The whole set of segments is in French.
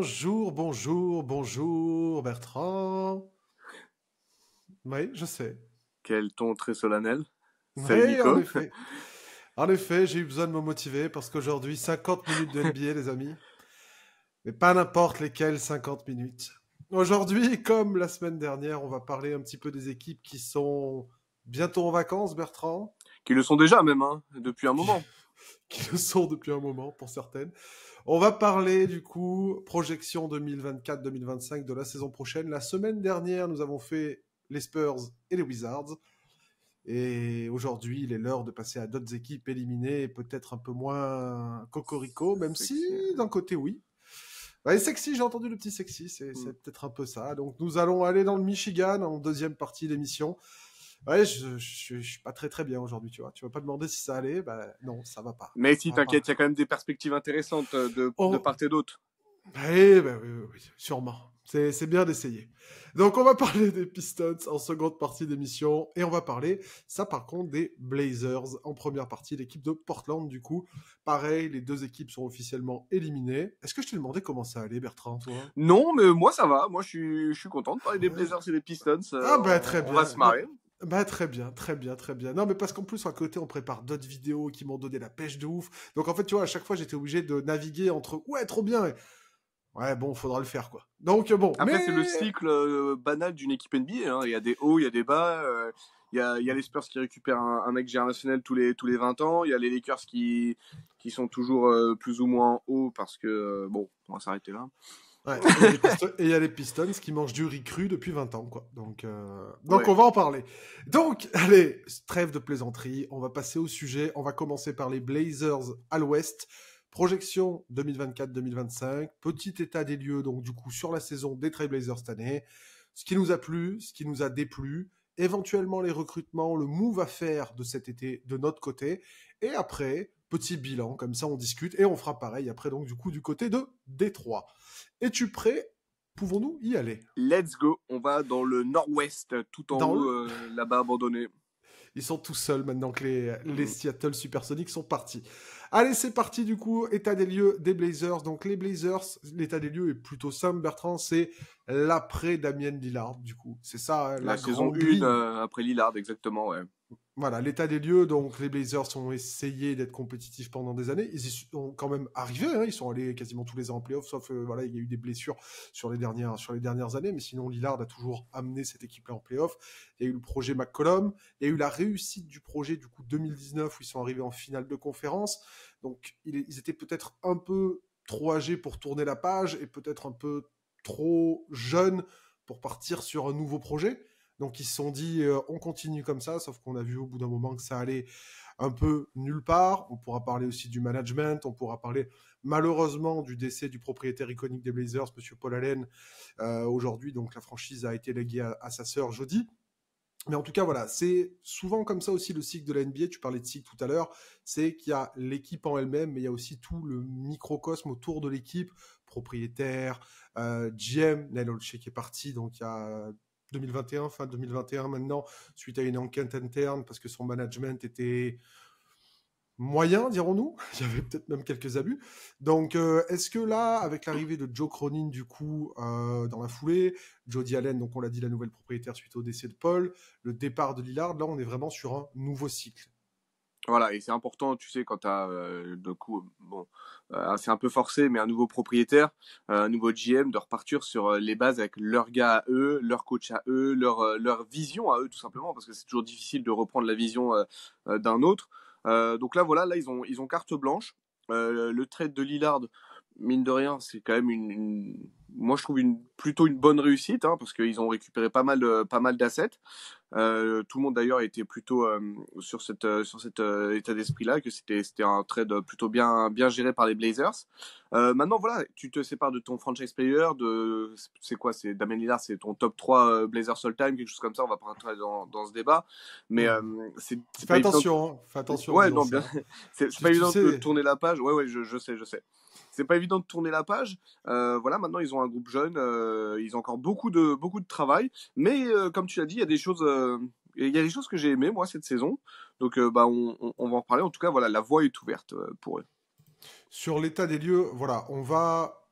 Bonjour Bertrand. Oui, je sais. Quel ton très solennel. Salut Oui, en Nico. effet. En effet, j'ai eu besoin de me motiver parce qu'aujourd'hui, 50 minutes de NBA, les amis. Mais pas n'importe lesquelles 50 minutes. Aujourd'hui, comme la semaine dernière, on va parler un petit peu des équipes qui sont bientôt en vacances, Bertrand. Qui le sont déjà même, hein, depuis un Qui, moment. qui le sont depuis un moment pour certaines. On va parler du coup projection 2024-2025 de la saison prochaine. La semaine dernière, nous avons fait les Spurs et les Wizards. Et aujourd'hui, il est l'heure de passer à d'autres équipes éliminées, peut-être un peu moins cocorico, même si Sexy. d'un côté oui. Ouais, sexy, j'ai entendu le petit sexy, Hmm. c'est peut-être un peu ça. Donc nous allons aller dans le Michigan en deuxième partie d'émission. Ouais, je suis pas très très bien aujourd'hui, tu vois. Tu vas pas demander si ça allait, bah non, ça va pas. Mais Ça si va pas. t'inquiète, il y a quand même des perspectives intéressantes de On, part et d'autre. Oui, sûrement. C'est bien d'essayer. Donc, on va parler des Pistons en seconde partie d'émission. Et on va parler, ça par contre, des Blazers en première partie, l'équipe de Portland, du coup. Pareil, les deux équipes sont officiellement éliminées. Est-ce que je t'ai demandé comment ça allait, Bertrand, toi? Non, mais moi ça va. Moi je suis content de parler des Euh, Blazers et des Pistons. Ah, bah, très On va bien. se Non. marrer. Bah, très bien, très bien, très bien. Non, mais parce qu'en plus, à côté, on prépare d'autres vidéos qui m'ont donné la pêche de ouf. Donc, en fait, tu vois, à chaque fois, j'étais obligé de naviguer entre, ouais, trop bien, et ouais, bon, faudra le faire, quoi. Donc, bon, Après, c'est le mais cycle banal d'une équipe NBA, hein. Il y a des hauts, il y a des bas. Il y a les Spurs qui récupèrent un mec générationnel tous les 20 ans. Il y a les Lakers qui sont toujours plus ou moins en haut parce que, bon, on va s'arrêter là. ouais, et il y a les Pistons, et il y a les Pistons qui mangent du riz cru depuis 20 ans, quoi. Donc Ouais. on va en parler. Donc, allez, trêve de plaisanterie, on va passer au sujet. On va commencer par les Blazers à l'ouest. Projection 2024-2025. Petit état des lieux, donc du coup, sur la saison des Trailblazers cette année. Ce qui nous a plu, ce qui nous a déplu. Éventuellement les recrutements, le move à faire de cet été de notre côté. Et après, petit bilan, comme ça on discute. Et on fera pareil après, donc du coup, du côté de Détroit. Es-tu prêt? Pouvons-nous y aller? Let's go, on va dans le nord-ouest, tout en Dans haut, le... là-bas abandonné. Ils sont tout seuls maintenant que les Mm. Seattle Supersonics sont partis. Allez, c'est parti du coup. État des lieux des Blazers. Donc les Blazers, l'état des lieux est plutôt simple, Bertrand. C'est l'après Damien Lillard, du coup. C'est ça, hein, La la saison grande 1 grille. après Lillard, exactement, ouais. Voilà, l'état des lieux. Donc, les Blazers ont essayé d'être compétitifs pendant des années. Ils y sont quand même arrivés. Hein, ils sont allés quasiment tous les ans en playoff, sauf voilà, il y a eu des blessures sur les dernières années. Mais sinon, Lillard a toujours amené cette équipe-là en playoff. Il y a eu le projet McCollum. Il y a eu la réussite du projet du coup 2019 où ils sont arrivés en finale de conférence. Donc, ils étaient peut-être un peu trop âgés pour tourner la page et peut-être un peu trop jeunes pour partir sur un nouveau projet. Donc ils se sont dit, on continue comme ça, sauf qu'on a vu au bout d'un moment que ça allait un peu nulle part. On pourra parler aussi du management, on pourra parler malheureusement du décès du propriétaire iconique des Blazers, Monsieur Paul Allen, aujourd'hui. Donc la franchise a été léguée à sa sœur jeudi. Mais en tout cas, voilà, c'est souvent comme ça aussi le cycle de la NBA. Tu parlais de cycle tout à l'heure. C'est qu'il y a l'équipe en elle-même, mais il y a aussi tout le microcosme autour de l'équipe, propriétaire, GM, Neil Olshey qui est parti, donc il y a 2021, fin 2021 maintenant, suite à une enquête interne parce que son management était moyen, dirons-nous. Il y avait peut-être même quelques abus. Donc, est-ce que là, avec l'arrivée de Joe Cronin, du coup, dans la foulée, Jody Allen, donc on l'a dit, la nouvelle propriétaire suite au décès de Paul, le départ de Lillard, là, on est vraiment sur un nouveau cycle. Voilà, et c'est important, tu sais, quand tu as, de coup, bon, c'est un peu forcé, mais un nouveau propriétaire, un nouveau GM, de repartir sur les bases avec leurs gars à eux, leur coach à eux, leur vision à eux, tout simplement, parce que c'est toujours difficile de reprendre la vision d'un autre. Donc là, voilà, là, ils ont carte blanche. Le trade de Lillard, mine de rien, c'est quand même moi je trouve plutôt une bonne réussite, hein, parce qu'ils ont récupéré pas mal d'assets. Tout le monde d'ailleurs était plutôt sur cet état d'esprit-là, que c'était un trade plutôt bien géré par les Blazers. Maintenant voilà, tu te sépares de ton franchise player, c'est quoi, c'est Damian Lillard, c'est ton top 3 Blazers all time, quelque chose comme ça. On va pas rentrer dans ce débat, mais c'est Fais pas évident. attention, hein. Fais attention en Ouais, disant non, bien, ça. c'est pas Tu évident de sais, tourner la page. Ouais, ouais, je sais, je sais. C'est pas évident de tourner la page. Voilà, maintenant ils ont un groupe jeune, ils ont encore beaucoup de travail, mais comme tu l'as dit, il y a des choses que j'ai aimées moi cette saison. Donc bah on va en reparler. En tout cas, voilà, la voie est ouverte pour eux. sur l'état des lieux, voilà, on va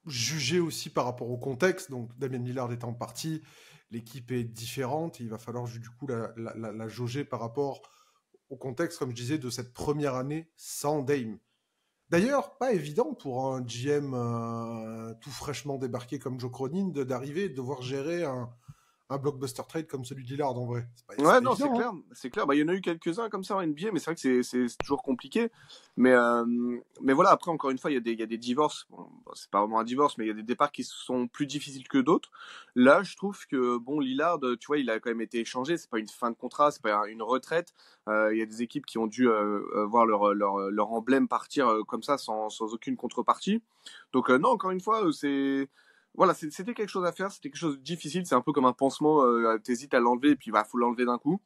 juger aussi par rapport au contexte. Donc, Damian Lillard étant parti, l'équipe est différente. Et il va falloir du coup la jauger par rapport au contexte, comme je disais, de cette première année sans Dame. D'ailleurs, pas évident pour un GM tout fraîchement débarqué comme Joe Cronin d'arriver et de devoir gérer un blockbuster trade comme celui de Lillard en vrai. C'est Ouais, pas non, c'est évident, hein. clair, c'est clair. Bah, il y en a eu quelques-uns comme ça en NBA, mais c'est vrai que c'est toujours compliqué. Mais voilà, après, encore une fois, il y a des divorces. Bon, c'est pas vraiment un divorce, mais il y a des départs qui sont plus difficiles que d'autres. Là, je trouve que, bon, Lillard, tu vois, il a quand même été échangé. C'est pas une fin de contrat, c'est pas une retraite. Il y a des équipes qui ont dû voir leur emblème partir comme ça, sans aucune contrepartie. Donc, non, encore une fois, voilà, c'était quelque chose à faire, c'était quelque chose de difficile, c'est un peu comme un pansement, t'hésites à l'enlever et puis bah faut l'enlever d'un coup.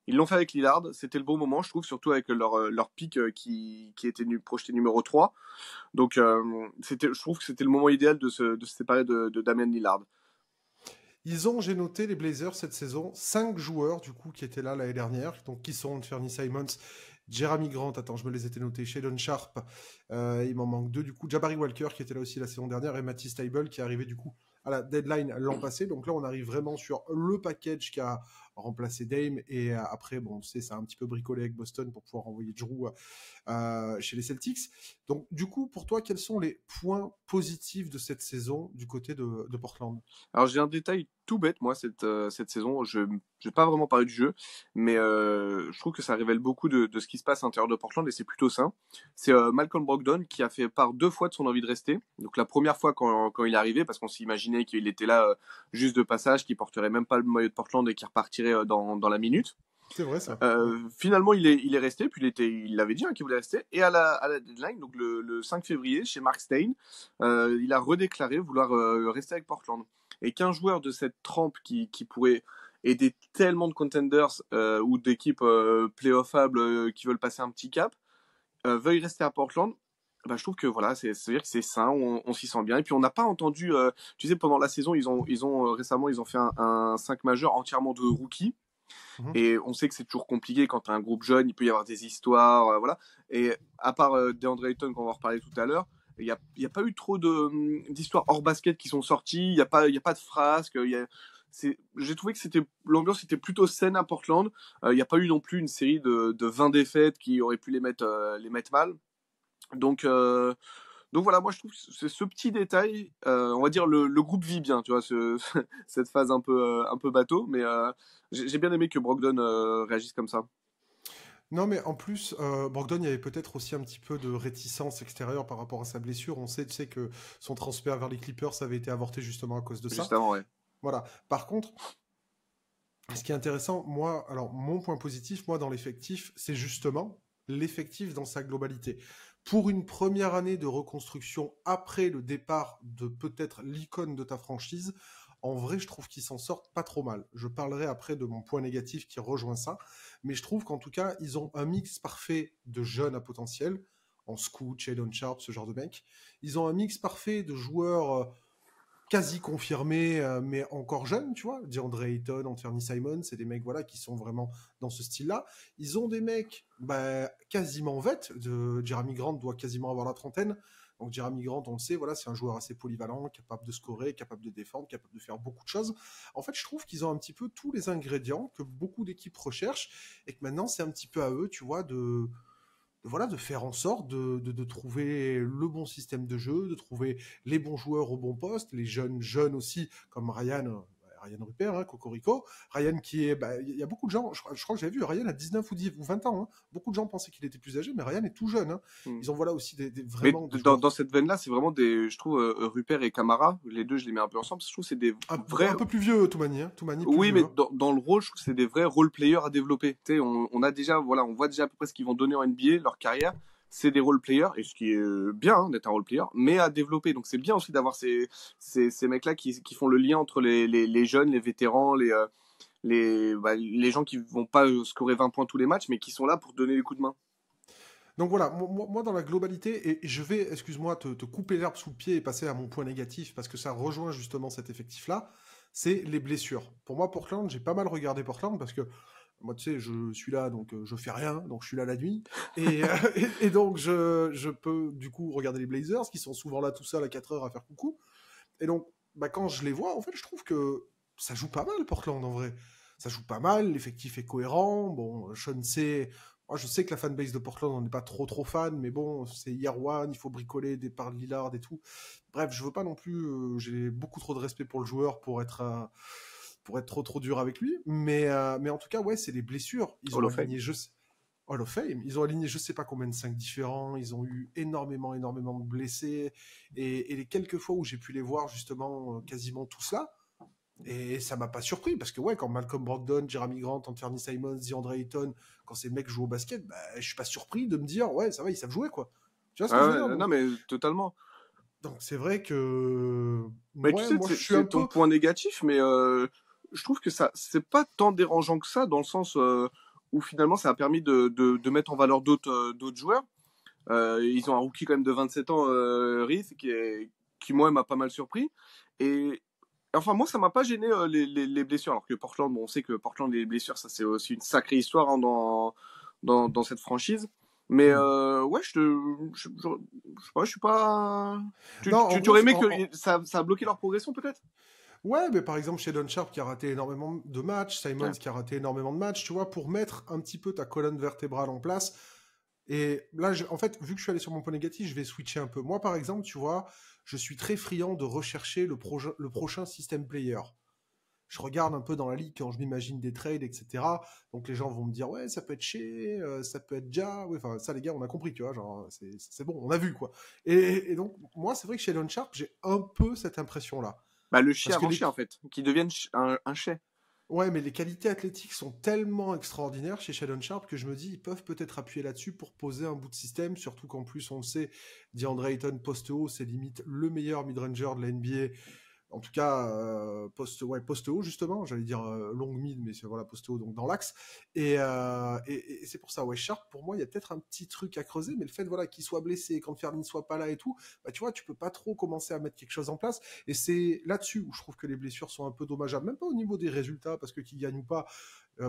Ils l'ont fait avec Lillard, c'était le bon moment, je trouve, surtout avec leur pick qui était projeté numéro 3. Donc je trouve que c'était le moment idéal de se séparer de Damian Lillard. J'ai noté, les Blazers, cette saison, 5 joueurs, du coup, qui étaient là l'année dernière, donc qui sont Anthony Simons, Jeremy Grant, attends, je me les étais notés, Shadon Sharp, il m'en manque 2, du coup, Jabari Walker, qui était là aussi la saison dernière, et Matisse Thybulle, qui est arrivé, du coup, à la deadline l'an passé. Donc là, on arrive vraiment sur le package qui a remplacé Dame, et après, bon, c'est un petit peu bricolé avec Boston pour pouvoir envoyer Drew chez les Celtics. Donc, du coup, pour toi, quels sont les points positifs de cette saison du côté de Portland? Alors j'ai un détail tout bête, moi, cette saison. Je vais pas vraiment parler du jeu, mais je trouve que ça révèle beaucoup de ce qui se passe à l'intérieur de Portland et c'est plutôt sain. C'est Malcolm Brogdon qui a fait part 2 fois de son envie de rester. Donc la première fois quand il est arrivé, parce qu'on s'imaginait qu'il était là juste de passage, qu'il porterait même pas le maillot de Portland et qu'il repartirait dans la minute. C'est vrai, ça. Finalement, il est resté, puis il l'avait dit hein, qu'il voulait rester. Et à la deadline, donc le 5 février, chez Mark Stein, il a redéclaré vouloir rester avec Portland. Et qu'un joueur de cette trempe qui pourrait aider tellement de contenders ou d'équipes playoffables qui veulent passer un petit cap veuille rester à Portland, bah, je trouve que voilà, c'est-à-dire que c'est sain, on s'y sent bien. Et puis on n'a pas entendu, tu sais, pendant la saison, récemment, ils ont fait un 5 majeur entièrement de rookies. Et on sait que c'est toujours compliqué quand tu as un groupe jeune, il peut y avoir des histoires, voilà. Et à part DeAndre Ayton, qu'on va en reparler tout à l'heure, il y a pas eu trop d'histoires hors basket qui sont sorties, il y a pas de frasques, j'ai trouvé que l'ambiance était plutôt saine à Portland. Il n'y a pas eu non plus une série de 20 défaites qui auraient pu les mettre mal. Donc, donc voilà, moi je trouve que c'est ce petit détail, on va dire le groupe vit bien, tu vois, cette phase un peu bateau, mais j'ai bien aimé que Brogdon réagisse comme ça. Non, mais en plus, Brogdon, il y avait peut-être aussi un petit peu de réticence extérieure par rapport à sa blessure. On sait, tu sais, que son transfert vers les Clippers avait été avorté justement à cause de ça. Juste avant, ouais. Voilà. Par contre, ce qui est intéressant, moi, alors mon point positif, moi, dans l'effectif, c'est justement l'effectif dans sa globalité. Pour une première année de reconstruction après le départ de peut-être l'icône de ta franchise, en vrai, je trouve qu'ils s'en sortent pas trop mal. Je parlerai après de mon point négatif qui rejoint ça, mais je trouve qu'en tout cas, ils ont un mix parfait de jeunes à potentiel, en Scoot, Shadon Sharp, ce genre de mec. Ils ont un mix parfait de joueurs quasi confirmés, mais encore jeunes, tu vois. DeAndre Ayton, Anthony Simon, c'est des mecs voilà, qui sont vraiment dans ce style-là. Ils ont des mecs quasiment vêtes. Jeremy Grant doit quasiment avoir la trentaine. Donc Jeremy Grant, on le sait, voilà, c'est un joueur assez polyvalent, capable de scorer, capable de défendre, capable de faire beaucoup de choses. En fait, je trouve qu'ils ont un petit peu tous les ingrédients que beaucoup d'équipes recherchent et que maintenant, c'est un petit peu à eux, tu vois, voilà, de faire en sorte de trouver le bon système de jeu, de trouver les bons joueurs au bon poste, les jeunes aussi, comme Ryan Rupert, hein, Cocorico. Ryan qui est... Il y a beaucoup de gens, je crois que j'avais vu, Ryan a 19 ou 20 ans. Hein. Beaucoup de gens pensaient qu'il était plus âgé, mais Ryan est tout jeune. Hein. Ils ont voilà aussi vraiment Mais des joueurs... dans cette veine-là, c'est vraiment je trouve, Rupert et Camara, les deux, je les mets un peu ensemble, je trouve que c'est des vrais... Un peu plus vieux, Toumani. Hein. Toumani plus Oui, vieux, mais hein. dans le rôle, je trouve que c'est des vrais role-players à développer. Tu sais, on a déjà, voilà, on voit déjà à peu près ce qu'ils vont donner en NBA, leur carrière. C'est des role-players, et ce qui est bien hein, d'être un role-player, mais à développer. Donc c'est bien aussi d'avoir ces mecs-là qui font le lien entre les jeunes, les vétérans, les gens qui vont pas scorer 20 points tous les matchs, mais qui sont là pour donner les coups de main. Donc voilà, moi dans la globalité, et je vais, excuse-moi, te couper l'herbe sous le pied et passer à mon point négatif, parce que ça rejoint justement cet effectif-là, c'est les blessures. Pour moi, Portland, j'ai pas mal regardé Portland, parce que Moi, tu sais, je suis là, donc je fais rien, donc je suis là la nuit. Et, et donc, je peux, du coup, regarder les Blazers, qui sont souvent là tout seuls à 4 heures à faire coucou. Et donc, bah, quand je les vois, en fait, je trouve que ça joue pas mal, Portland, en vrai. Ça joue pas mal, l'effectif est cohérent. Bon, moi, je sais que la fanbase de Portland, on n'est pas trop fan, mais bon, c'est Year One, il faut bricoler des parts de Lillard et tout. Bref, je veux pas non plus. J'ai beaucoup trop de respect pour le joueur pour être trop dur avec lui. Mais en tout cas, ouais, c'est les blessures. Ils Hall ont of Fame. aligné, Hall of Fame. Ils ont aligné je sais pas combien de 5 différents. Ils ont eu énormément de blessés. Et les quelques fois où j'ai pu les voir, justement, quasiment tous là, et ça m'a pas surpris, parce que ouais, quand Malcolm Brogdon, Jeremy Grant, Anthony Simons, DeAndre Ayton, quand ces mecs jouent au basket, bah, je suis pas surpris de me dire, ouais, ça va, ils savent jouer, quoi. Tu vois ce que je veux dire? Ouais, non, mais totalement. Donc c'est vrai que, Mais tu ouais, sais, moi je suis un c'est ton peu, point négatif, mais je trouve que ça, c'est pas tant dérangeant que ça, dans le sens où finalement ça a permis de mettre en valeur d'autres joueurs. Ils ont un rookie quand même de 27 ans, Reese, qui moi m'a pas mal surpris. Et enfin, moi, ça m'a pas gêné les blessures, alors que Portland, bon, on sait que Portland, les blessures, ça c'est aussi une sacrée histoire hein, dans cette franchise. Mais Hmm. ouais, je suis pas. Non, en Tu gros, aurais aimé que ça a bloqué leur progression, peut-être? ouais, mais par exemple, chez Don Sharp qui a raté énormément de matchs, Simons Ouais. qui a raté énormément de matchs, tu vois, pour mettre un petit peu ta colonne vertébrale en place. Et là, en fait, vu que je suis allé sur mon point négatif, je vais switcher un peu. Moi, par exemple, tu vois, je suis très friand de rechercher le prochain système player. Je regarde un peu dans la ligue quand je m'imagine des trades, etc. Donc les gens vont me dire, ouais, ça peut être chez, ça peut être Ja. Ouais, enfin, ça, les gars, on a compris, tu vois, genre, c'est bon, on a vu, quoi. Et donc, moi, c'est vrai que chez Don Sharp, j'ai un peu cette impression-là. Bah, le chien Parce que avant les, chien, en fait. Qui devienne un chien. ouais, mais les qualités athlétiques sont tellement extraordinaires chez Sheldon Sharp que je me dis, ils peuvent peut-être appuyer là-dessus pour poser un bout de système, surtout qu'en plus, on le sait, DeAndre Ayton poste haut, c'est limite le meilleur mid-ranger de la NBA. En tout cas, poste haut, justement. J'allais dire long mid, mais c'est voilà, poste haut, donc dans l'axe. Et c'est pour ça, ouais, Sharp, pour moi, il y a peut-être un petit truc à creuser, mais le fait voilà, qu'il soit blessé, quand Ferlin soit pas là et tout, bah, tu vois, tu peux pas trop commencer à mettre quelque chose en place. Et c'est là-dessus où je trouve que les blessures sont un peu dommageables. Même pas au niveau des résultats, parce que qu'il gagne ou pas,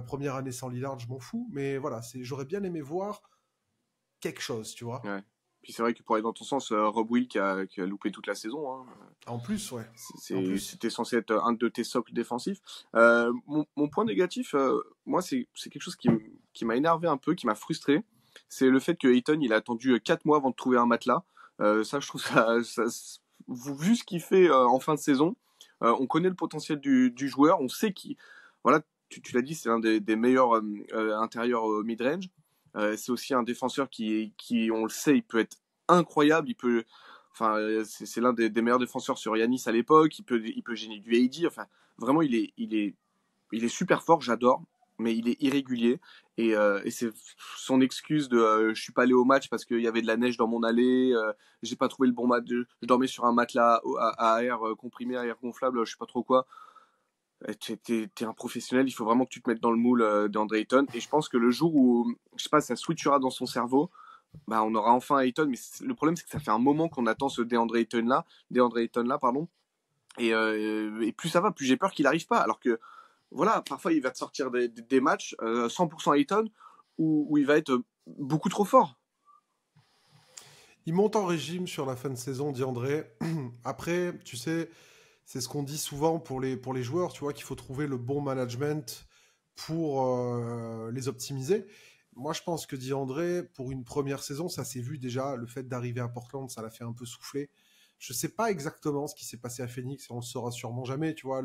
première année sans Lillard, je m'en fous. Mais voilà, j'aurais bien aimé voir quelque chose, tu vois. Ouais. Puis c'est vrai que pour aller dans ton sens, Rob Will qui a loupé toute la saison, hein. En plus, ouais. En plus. C'était censé être un de tes socles défensifs. Mon point négatif, moi, c'est quelque chose qui m'a énervé un peu, qui m'a frustré. C'est le fait que Ayton, il a attendu 4 mois avant de trouver un matelas. Ça, je trouve vu ce qu'il fait en fin de saison, on connaît le potentiel du joueur, on sait qu'il, voilà, tu l'as dit, c'est l'un des meilleurs intérieurs mid-range. C'est aussi un défenseur qui, on le sait, il peut être incroyable, enfin, c'est l'un des meilleurs défenseurs sur Yanis à l'époque. Il peut gêner du AD. Enfin, vraiment, il est super fort. J'adore, mais il est irrégulier. Et c'est son excuse de je suis pas allé au match parce qu'il y avait de la neige dans mon allée. J'ai pas trouvé le bon match. Je dormais sur un matelas à air comprimé, à air gonflable. Je sais pas trop quoi. T'es un professionnel. Il faut vraiment que tu te mettes dans le moule d'Andre Ayton. Et je pense que le jour où, je sais pas, ça switchera dans son cerveau, bah, on aura enfin Ayton, mais le problème c'est que ça fait un moment qu'on attend ce DeAndre Ayton là, pardon. Et plus ça va, plus j'ai peur qu'il arrive pas. Alors que voilà, parfois il va te sortir des matchs 100% Ayton où il va être beaucoup trop fort. Il monte en régime sur la fin de saison, dit André. Après, tu sais, c'est ce qu'on dit souvent pour les joueurs, tu vois, qu'il faut trouver le bon management pour les optimiser. Moi, je pense que dit André, pour une première saison, ça s'est vu déjà. Le fait d'arriver à Portland, ça l'a fait un peu souffler. Je sais pas exactement ce qui s'est passé à Phoenix, et on le saura sûrement jamais, tu vois,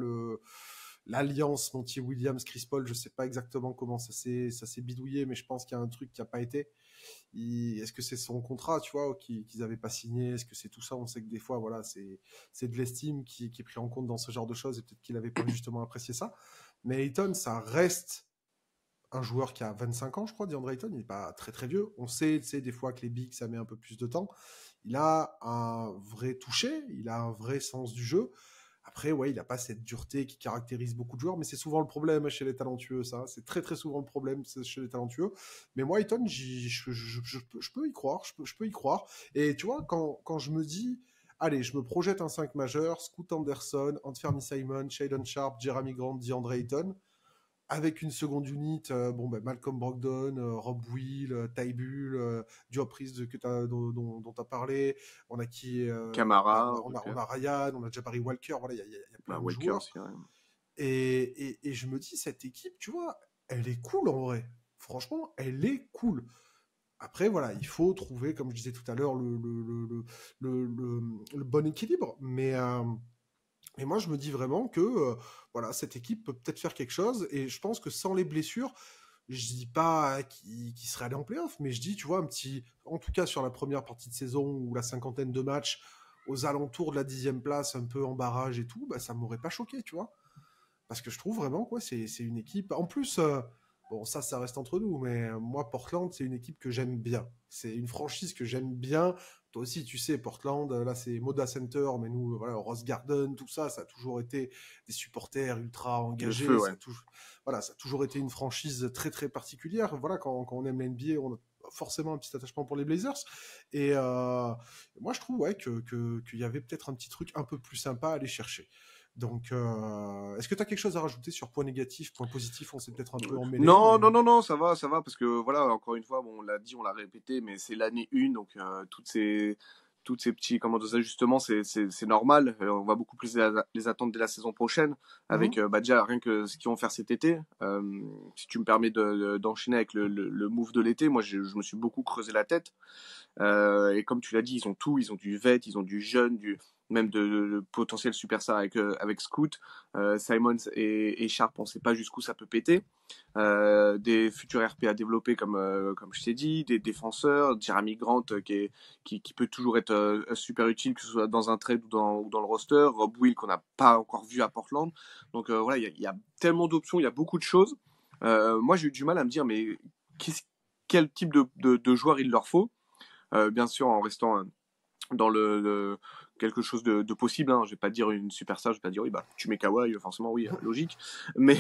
l'alliance Monty Williams, Chris Paul, je sais pas exactement comment ça s'est bidouillé, mais je pense qu'il y a un truc qui a pas été. Est-ce que c'est son contrat, tu vois, qu'ils n'avaient pas signé? Est-ce que c'est tout ça? On sait que des fois, voilà, c'est de l'estime qui est pris en compte dans ce genre de choses, et peut-être qu'il n'avait pas justement apprécié ça. Mais Ayton, ça reste un joueur qui a 25 ans, je crois, DeAndre Ayton, il n'est pas très très vieux. On sait, tu sais, des fois que les bigs, ça met un peu plus de temps. Il a un vrai toucher, il a un vrai sens du jeu. Après, ouais, il n'a pas cette dureté qui caractérise beaucoup de joueurs, mais c'est souvent le problème chez les talentueux, ça. C'est très très souvent le problème chez les talentueux. Mais moi, Ayton, je peux y croire, je peux y croire. Et tu vois, quand je me dis, allez, je me projette un 5 majeur, Scoot Anderson, Anthony Simon, Shaedon Sharp, Jeremy Grant, DeAndre Ayton, avec une seconde unit, Malcolm Brogdon, Rob Will, Ty Bull, Diop Reeves dont tu as parlé. On a qui Camara, on a Ryan, on a Jabari Walker. Voilà, il y a plein de Walker joueurs. aussi. Ouais. Et je me dis, cette équipe, tu vois, elle est cool en vrai. Franchement, elle est cool. Après, voilà, il faut trouver, comme je disais tout à l'heure, le bon équilibre. Mais moi, je me dis vraiment que voilà, cette équipe peut peut-être faire quelque chose. Et je pense que sans les blessures, je dis pas qu'il serait allé en playoff, mais je dis, tu vois, en tout cas sur la première partie de saison ou la cinquantaine de matchs aux alentours de la 10e place, un peu en barrage et tout, bah, ça m'aurait pas choqué, tu vois. Parce que je trouve vraiment quoi, c'est une équipe. En plus, bon, ça reste entre nous, mais moi, Portland, c'est une équipe que j'aime bien. C'est une franchise que j'aime bien. Toi aussi, tu sais, Portland, là, c'est Moda Center, mais nous, voilà, Rose Garden, tout ça, ça a toujours été des supporters ultra De feu, engagés. ouais. Voilà, ça a toujours été une franchise très, très particulière. Voilà, quand on aime la NBA, on a forcément un petit attachement pour les Blazers. Et moi, je trouve ouais, qu'il y avait peut-être un petit truc un peu plus sympa à aller chercher. Donc, est-ce que tu as quelque chose à rajouter sur point négatif, point positif? On s'est peut-être un peu emmêlé, Non, mais... non, non, non, ça va, parce que voilà, encore une fois, bon, on l'a dit, on l'a répété, mais c'est l'année 1, donc toutes ces petits des ajustements, c'est normal. On va beaucoup plus les attendre dès la saison prochaine, avec Mhm. déjà rien que ce qu'ils vont faire cet été. Si tu me permets d'enchaîner avec le move de l'été, moi je me suis beaucoup creusé la tête. Et comme tu l'as dit, ils ont tout, ils ont du vet, ils ont du jeune, même de potentiel superstar avec Scoot, Simons et Sharp, on sait pas jusqu'où ça peut péter. Des futurs RP à développer comme je t'ai dit, des défenseurs, Jeremy Grant qui peut toujours être super utile, que ce soit dans un trade ou dans le roster, Rob Will qu'on n'a pas encore vu à Portland. Donc voilà, il y a tellement d'options, il y a beaucoup de choses. Moi j'ai eu du mal à me dire mais quel type de joueur il leur faut. Bien sûr en restant dans quelque chose de possible, hein. Je vais pas dire une superstar, je vais pas dire oui bah tu mets Kawhi, forcément oui, logique, mais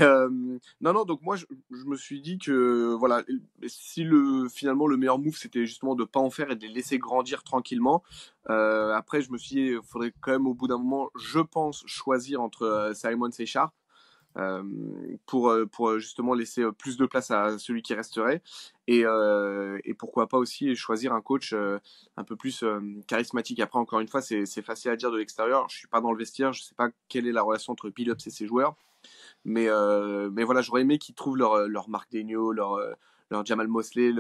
non, donc moi je me suis dit que voilà, si finalement le meilleur move c'était justement de pas en faire et de les laisser grandir tranquillement. Après je me suis dit il faudrait quand même au bout d'un moment, je pense, choisir entre Simons et Sharp, euh, pour justement laisser plus de place à celui qui resterait, et pourquoi pas aussi choisir un coach un peu plus charismatique. Après, encore une fois, c'est facile à dire de l'extérieur. Je suis pas dans le vestiaire, je sais pas quelle est la relation entre Billups et ses joueurs, mais voilà, j'aurais aimé qu'ils trouvent leur Marc Daigneault, leur Jamal Mosley,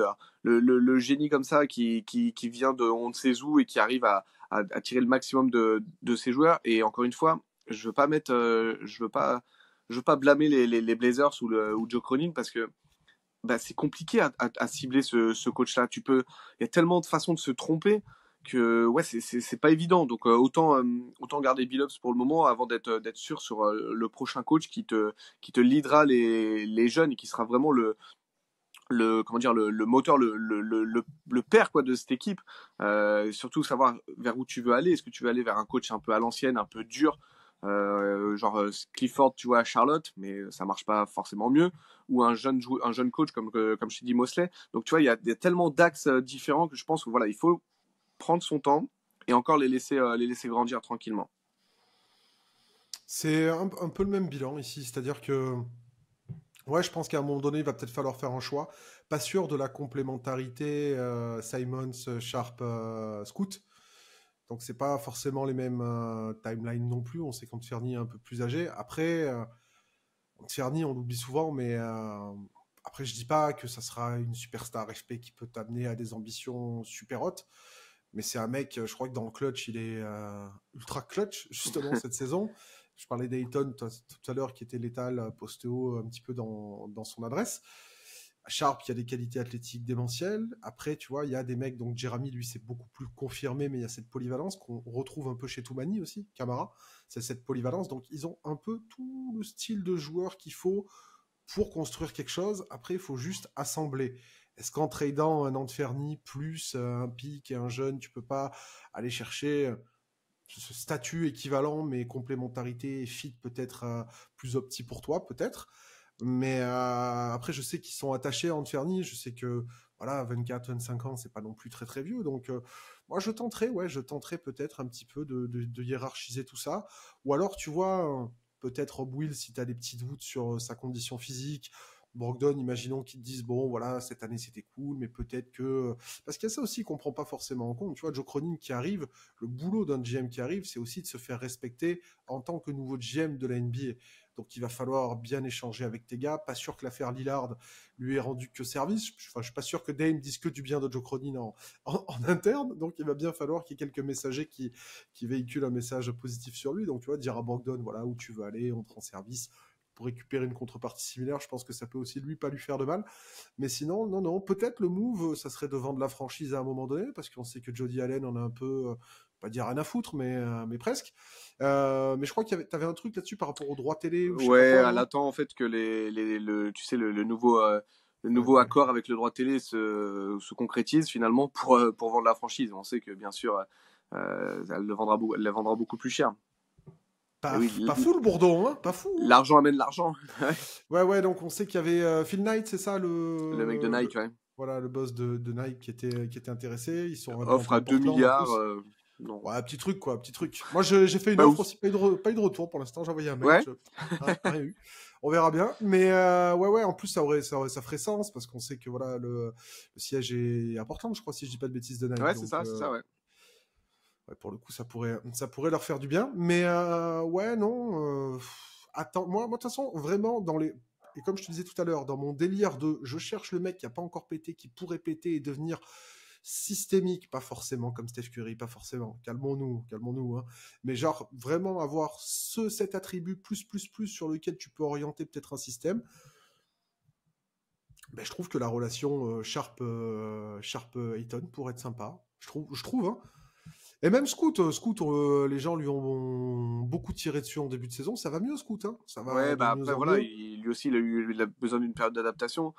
le génie comme ça qui vient de on ne sait où et qui arrive à tirer le maximum de ses joueurs. Et encore une fois, je veux pas mettre, je veux pas blâmer les Blazers ou Joe Cronin, parce que bah, c'est compliqué à cibler ce coach-là. Il y a tellement de façons de se tromper que ouais, c'est pas évident. Donc autant garder Billups pour le moment avant d'être sûr sur le prochain coach qui te leadera les jeunes et qui sera vraiment comment dire, le moteur, le père quoi de cette équipe. Surtout savoir vers où tu veux aller. Est-ce que tu veux aller vers un coach un peu à l'ancienne, un peu dur, genre Clifford, tu vois, à Charlotte, mais ça marche pas forcément mieux, ou un jeune coach comme je t'ai dit, Mosley. Donc tu vois, il y a tellement d'axes différents que je pense que voilà, il faut prendre son temps et encore les laisser grandir tranquillement. C'est un peu le même bilan ici, c'est-à-dire que ouais, je pense qu'à un moment donné, il va peut-être falloir faire un choix. Pas sûr de la complémentarité Simons, Sharp, Scoot. Donc c'est pas forcément les mêmes timelines non plus. On sait qu'Anthony est un peu plus âgé. Après, Anthony, on l'oublie souvent, mais après je dis pas que ça sera une superstar FP qui peut t'amener à des ambitions super hautes. Mais c'est un mec, je crois que dans le clutch, il est ultra clutch justement cette saison. Je parlais d'Ayton tout à l'heure qui était létal, poste haut un petit peu dans son adresse. Sharp, il y a des qualités athlétiques démentielles. Après, tu vois, il y a des mecs, donc Jeremy, lui, c'est beaucoup plus confirmé, mais il y a cette polyvalence qu'on retrouve un peu chez Toumani aussi, Camara. C'est cette polyvalence. Donc, ils ont un peu tout le style de joueur qu'il faut pour construire quelque chose. Après, il faut juste assembler. Est-ce qu'en tradant un Antferny plus un pic et un jeune, tu peux pas aller chercher ce statut équivalent, mais complémentarité et fit peut-être plus opti pour toi, peut-être. Mais après, je sais qu'ils sont attachés à Antferny. Je sais que voilà, 24-25 ans, c'est pas non plus très très vieux. Donc moi, je tenterai peut-être un petit peu de hiérarchiser tout ça. Ou alors, tu vois, peut-être Rob Will si tu as des petits doutes sur sa condition physique. Brogdon, imaginons qu'ils te disent bon voilà cette année c'était cool, mais peut-être que parce qu'il y a ça aussi qu'on prend pas forcément en compte. Tu vois, Joe Cronin qui arrive, le boulot d'un GM qui arrive, c'est aussi de se faire respecter en tant que nouveau GM de la NBA. Donc il va falloir bien échanger avec tes gars. Pas sûr que l'affaire Lillard lui ait rendu que service. Enfin, je suis pas sûr que Dame dise que du bien de Joe Cronin en interne. Donc il va bien falloir qu'il y ait quelques messagers qui véhiculent un message positif sur lui. Donc tu vois, dire à Brogdon voilà où tu veux aller, on te rend service pour récupérer une contrepartie similaire, je pense que ça peut aussi pas lui faire de mal. Mais sinon, non, peut-être le move, ça serait de vendre la franchise à un moment donné, parce qu'on sait que Jody Allen en a un peu, pas dire rien à foutre, mais presque. Mais je crois que tu avais un truc là-dessus par rapport aux droits télé ou je sais pas Ouais, quoi. elle Non attend en fait que tu sais, le nouveau ouais. accord avec le droit télé se concrétise finalement pour vendre la franchise. On sait que bien sûr, elle la vendra beaucoup plus cher. Et oui, Pas fou le Bourdon, hein, pas fou. Hein. l'argent amène l'argent. Ouais, donc on sait qu'il y avait Phil Knight, c'est ça Le mec de Nike, ouais. Voilà, le boss de Nike qui était intéressé. Ils sont Offre implantés à à 2 Portland en milliards. plus. Non. Ouais, petit truc, quoi, petit truc. Moi, j'ai fait une Pas offre ouf. aussi, pas eu de retour pour l'instant. J'ai envoyé un mail, Ouais. rien eu. On verra bien. Mais ouais, en plus, ça ferait sens parce qu'on sait que voilà, le siège est à Portland, je crois, si je dis pas de bêtises de Nike. Ouais, Donc, c'est ça, ouais. ouais, pour le coup, ça pourrait leur faire du bien. Mais ouais, non. Attends, moi, de toute façon, vraiment, et comme je te disais tout à l'heure, dans mon délire de je cherche le mec qui a pas encore pété, qui pourrait péter et devenir systémique, pas forcément comme Steph Curry, pas forcément. Calmons-nous. Hein. Mais genre, vraiment avoir cet attribut plus sur lequel tu peux orienter peut-être un système. Ben, je trouve que la relation Sharp-Ayton pourrait être sympa. Je trouve, hein. Et même Scoot, les gens lui ont beaucoup tiré dessus en début de saison. Ça va mieux, Scoot, hein. Ça va Ouais, de bah mieux après en voilà, mieux. lui aussi il a besoin d'une période d'adaptation.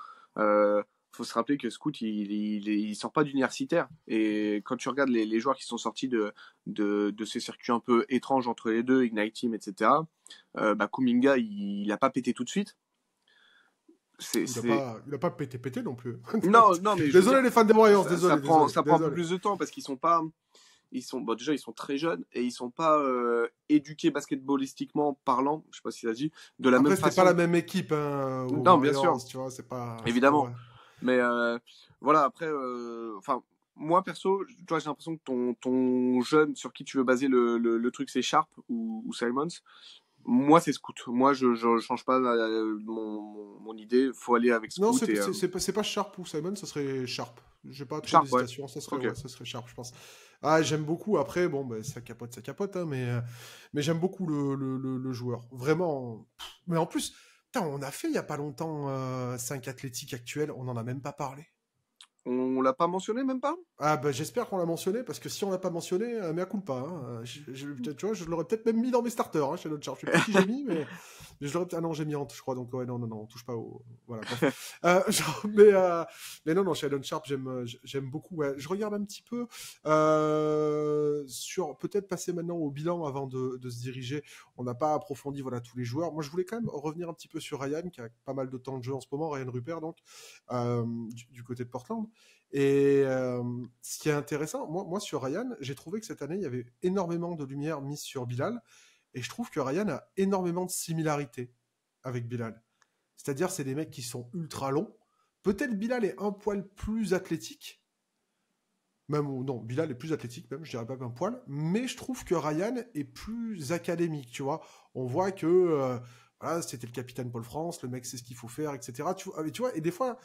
Faut se rappeler que Scoot il sort pas d'universitaire et quand tu regardes les joueurs qui sont sortis de ces circuits un peu étranges entre les deux, Ignite Team, etc. Bah Kuminga il a pas pété tout de suite. C'est Il a pas pété non plus. non mais je veux Désolé dire les fans des Warriors, ça prend un peu désolé. plus de temps parce qu'ils sont pas bon, déjà ils sont très jeunes et ils sont pas éduqués basketballistiquement parlant, je sais pas si ça se dit, de la même Après, c'était pas façon. la même équipe hein, aux Non, bien sûr, Warriors, tu vois, c'est pas évidemment. vrai. Mais voilà, après, enfin, moi perso, tu vois, j'ai l'impression que ton jeune sur qui tu veux baser le truc, c'est Sharp ou Simons. Moi, c'est Scoot. Moi, je change pas mon idée. Faut aller avec Non, Scoot et c'est pas Sharp ou Simon, ça serait Sharp. J'ai pas trop Sharp, ouais. d'hésitation, Ok. ça serait Sharp, je pense. Ah, j'aime beaucoup. Après, bon, ben, ça capote, hein, mais j'aime beaucoup le joueur. Vraiment. Mais en plus, putain, on a fait il y a pas longtemps 5 athlétiques actuels, on en a même pas parlé. On l'a pas mentionné, même pas? Ah bah j'espère qu'on l'a mentionné parce que si on l'a pas mentionné, mea culpa. Hein. Tu vois, je l'aurais peut-être même mis dans mes starters hein, chez notre char. Je sais plus qui j'ai mis, mais je l'aurais peut-être. Ah non, j'ai mis Ant, je crois. Donc ouais, non, on touche pas au. Voilà. Bref. Mais non, chez Elon Sharp, j'aime beaucoup. Ouais. Je regarde un petit peu sur peut-être passer maintenant au bilan avant de se diriger. On n'a pas approfondi voilà tous les joueurs. Moi, je voulais quand même revenir un petit peu sur Ryan qui a pas mal de temps de jeu en ce moment, Ryan Rupert donc du côté de Portland. Et ce qui est intéressant, moi sur Ryan, j'ai trouvé que cette année, il y avait énormément de lumière mise sur Bilal. Et je trouve que Ryan a énormément de similarités avec Bilal. C'est-à-dire, c'est des mecs qui sont ultra longs. Peut-être Bilal est un poil plus athlétique. Même, non, Bilal est plus athlétique, même, je dirais pas qu'un poil. Mais je trouve que Ryan est plus académique, tu vois. On voit que voilà, c'était le capitaine Paul France, le mec sait ce qu'il faut faire, etc. Tu vois, et des fois,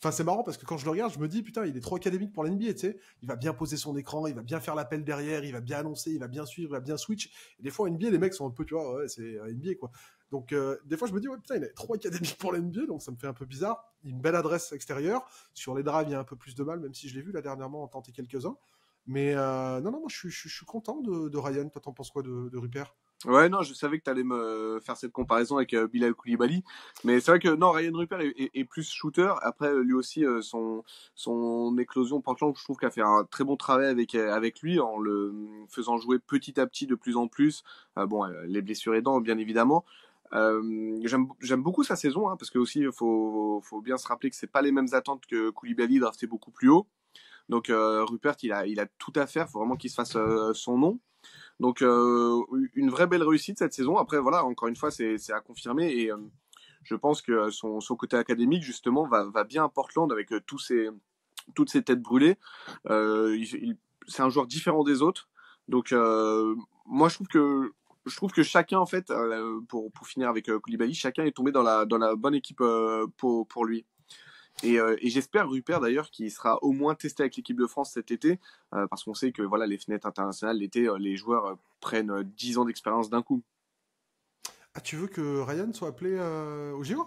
c'est marrant parce que quand je le regarde, je me dis, putain, il est trop académique pour l'NBA, tu sais. Il va bien poser son écran, il va bien faire l'appel derrière, il va bien annoncer, il va bien suivre, il va bien switch. Et des fois, en NBA, les mecs sont un peu, tu vois, ouais, c'est NBA, quoi. Donc, des fois, je me dis, ouais, putain, il est trop académique pour l'NBA, donc ça me fait un peu bizarre. Il a une belle adresse extérieure. Sur les drives, il y a un peu plus de mal, même si je l'ai vu là dernièrement en tenter quelques-uns. Mais non, moi, je suis content de Ryan. Toi, t'en penses quoi de Rupert? Ouais, non, je savais que tu allais me faire cette comparaison avec Bilal Koulibaly. Mais c'est vrai que non, Ryan Rupert est plus shooter. Après, lui aussi, son éclosion Portland, je trouve qu'il a fait un très bon travail avec lui en le faisant jouer petit à petit de plus en plus. Bon, les blessures aidant, bien évidemment. J'aime beaucoup sa saison, hein, parce que aussi, faut bien se rappeler que c'est pas les mêmes attentes que Koulibaly drafté beaucoup plus haut. Donc Rupert, il a tout à faire. Faut vraiment qu'il se fasse son nom. Donc une vraie belle réussite cette saison. Après voilà, encore une fois, c'est à confirmer et je pense que son côté académique justement va bien à Portland avec toutes ces têtes brûlées. C'est un joueur différent des autres. Donc moi je trouve que chacun en fait pour finir avec Koulibaly, chacun est tombé dans la bonne équipe pour lui. Et j'espère, Rupert, d'ailleurs, qu'il sera au moins testé avec l'équipe de France cet été, parce qu'on sait que voilà, les fenêtres internationales, l'été, les joueurs prennent 10 ans d'expérience d'un coup. Ah, tu veux que Ryan soit appelé au JO?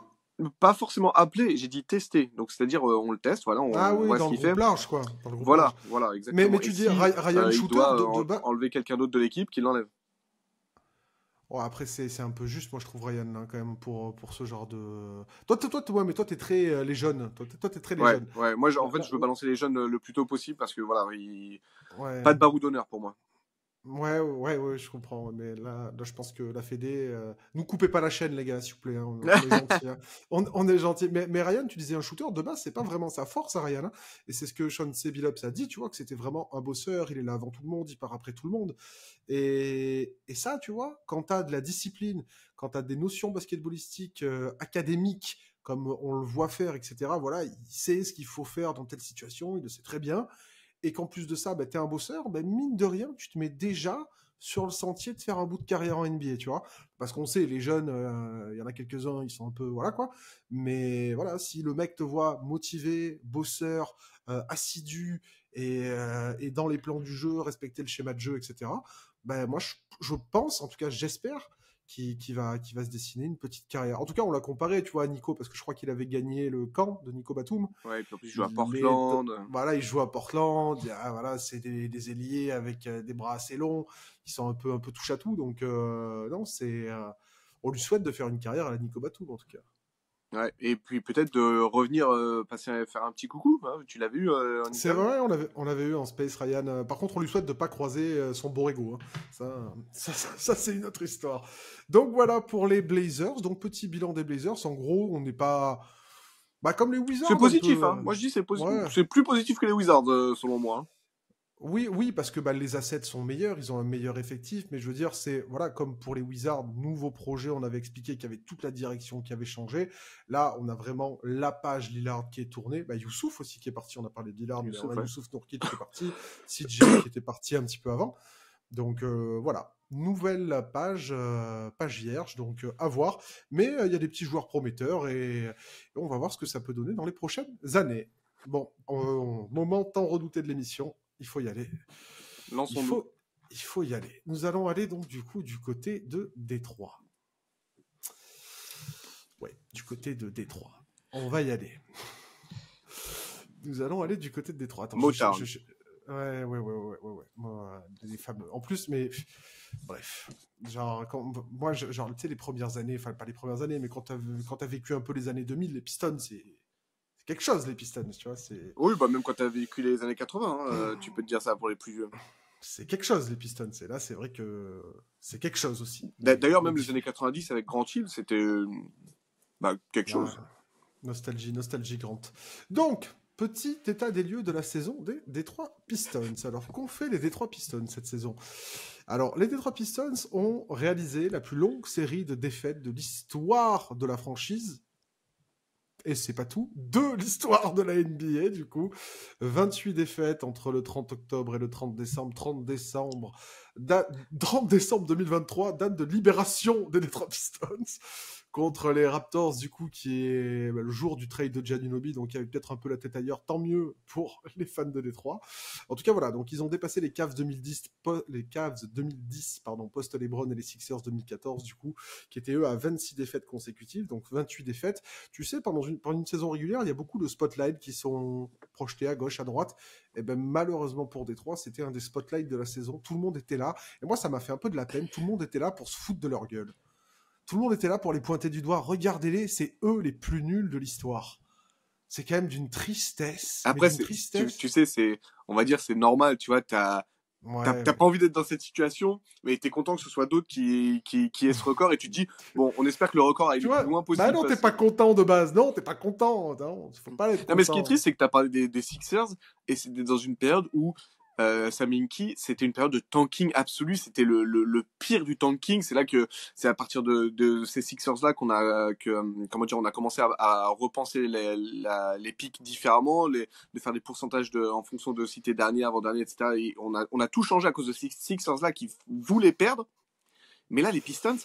Pas forcément appelé, j'ai dit testé. Donc, c'est-à-dire, on le teste, voilà, Ah on oui, voit ce dans le qu'il fait. groupe large, quoi. Dans le groupe large. Voilà, Mais exactement. tu Et dis si Ryan il Shooter doit de bas. enlever quelqu'un d'autre de l'équipe, qu'il l'enlève. Oh, après, c'est un peu juste, moi, je trouve, Ryan, hein, quand même, pour ce genre de. Ouais, mais toi, t'es très les jeunes. Toi, t'es très les jeunes. Ouais. Moi, en Là, fait, là, je veux balancer les jeunes le plus tôt possible parce que voilà, ouais. pas de baroud d'honneur pour moi. Ouais, je comprends. Mais là, je pense que la Fédé. Nous coupez pas la chaîne, les gars, s'il vous plaît, hein. On est gentils, hein. On est gentils. Mais Ryan, tu disais un shooter, de base, c'est pas vraiment sa force, hein, Ryan, hein. Et c'est ce que Sean Billups a dit, tu vois, que c'était vraiment un bosseur. Il est là avant tout le monde, il part après tout le monde. Et ça, tu vois, quand t'as de la discipline, quand t'as des notions basketballistiques, académiques, comme on le voit faire, etc., voilà, il sait ce qu'il faut faire dans telle situation, il le sait très bien. Et qu'en plus de ça, bah, tu es un bosseur, bah, mine de rien, tu te mets déjà sur le sentier de faire un bout de carrière en NBA, tu vois. Parce qu'on sait, les jeunes, il y en a quelques-uns, ils sont un peu, voilà quoi. Mais voilà, si le mec te voit motivé, bosseur, assidu, et dans les plans du jeu, respecter le schéma de jeu, etc., ben moi, je pense, en tout cas, j'espère qui va se dessiner une petite carrière. En tout cas, on l'a comparé, tu vois, à Nico, parce que je crois qu'il avait gagné le camp de Nico Batum. Ouais, et puis en plus, il joue à Portland. Voilà, il joue à Portland. Voilà, c'est des ailiers avec des bras assez longs, qui sont un peu touche à tout. Donc non, on lui souhaite de faire une carrière à la Nico Batum en tout cas. Ouais, et puis peut-être de revenir faire un petit coucou, hein, tu l'as vu en C'est Italie. vrai, on l'avait eu en Space Ryan. Par contre, on lui souhaite de pas croiser son Borrego, hein. Ça, c'est une autre histoire. Donc voilà pour les Blazers. Donc petit bilan des Blazers. En gros, on n'est pas comme les C'est Wizards un positif, peu. hein. Moi je dis Ouais. c'est plus positif que les Wizards selon moi, hein. Oui, parce que les assets sont meilleurs, ils ont un meilleur effectif, mais je veux dire, c'est, voilà, comme pour les Wizards, nouveau projet, on avait expliqué qu'il y avait toute la direction qui avait changé. Là, on a vraiment la page Lillard qui est tournée. Youssouf aussi qui est parti, on a parlé de Lillard, mais on a Ouais. Youssouf Nourkic qui est parti, CJ qui était parti un petit peu avant. Donc voilà, nouvelle page vierge, donc à voir. Mais il y a des petits joueurs prometteurs et on va voir ce que ça peut donner dans les prochaines années. Bon, moment tant redouté de l'émission, il faut y aller. Lançons-nous. Il faut y aller. Nous allons aller donc du coup du côté de Détroit. Ouais, du côté de Détroit. On va y aller. Nous allons aller du côté de Détroit. Attends, Ouais. Les fameux. En plus, mais bref, genre moi, genre, tu sais, les premières années, enfin pas les premières années, mais quand t'as vécu un peu les années 2000, les Pistons, c'est quelque chose, les Pistons, tu vois. Oui, même quand tu as vécu les années 80, hein, tu peux te dire ça pour les plus vieux. C'est quelque chose, les Pistons. Et là, c'est vrai que c'est quelque chose aussi. D'ailleurs, même les années 90 avec Grant Hill, c'était quelque chose. Nostalgie grande. Donc, petit état des lieux de la saison des Detroit Pistons. Alors, qu'ont fait les Detroit Pistons cette saison? Alors, les Detroit Pistons ont réalisé la plus longue série de défaites de l'histoire de la franchise. Et c'est pas tout, de l'histoire de la NBA, du coup. 28 défaites entre le 30 octobre et le 30 décembre. 30 décembre 2023, date de libération des Detroit Pistons. Contre les Raptors, du coup, qui est le jour du trade de Giannunoby, donc il y avait peut-être un peu la tête ailleurs, tant mieux pour les fans de Détroit. En tout cas, voilà, donc ils ont dépassé les Cavs 2010, post-LeBron et les Sixers 2014, du coup, qui étaient eux à 26 défaites consécutives, donc 28 défaites. Tu sais, pendant une saison régulière, il y a beaucoup de spotlights qui sont projetés à gauche, à droite. Et ben malheureusement pour Détroit, c'était un des spotlights de la saison. Tout le monde était là. Et moi, ça m'a fait un peu de la peine. Tout le monde était là pour se foutre de leur gueule. Tout le monde était là pour les pointer du doigt. Regardez-les, c'est eux les plus nuls de l'histoire. C'est quand même d'une tristesse. Après, tu sais, on va dire, c'est normal, tu vois, t'as pas envie d'être dans cette situation, mais t'es content que ce soit d'autres qui aient ce record, et tu te dis, bon, on espère que le record aille le plus loin possible. Non, t'es pas content de base. Non, t'es pas content. Non, faut pas être content. Non, mais ce qui est triste, c'est que t'as parlé des Sixers, et c'était dans une période où Sam Hinkie, c'était une période de tanking absolu. C'était le pire du tanking. C'est là que c'est à partir de ces Sixers là qu'on a comment dire, on a commencé à repenser les pics différemment, de faire des pourcentages en fonction de si t'es dernier, avant dernier, etc. Et on a tout changé à cause de ces Sixers là qui voulaient perdre. Mais là, les Pistons,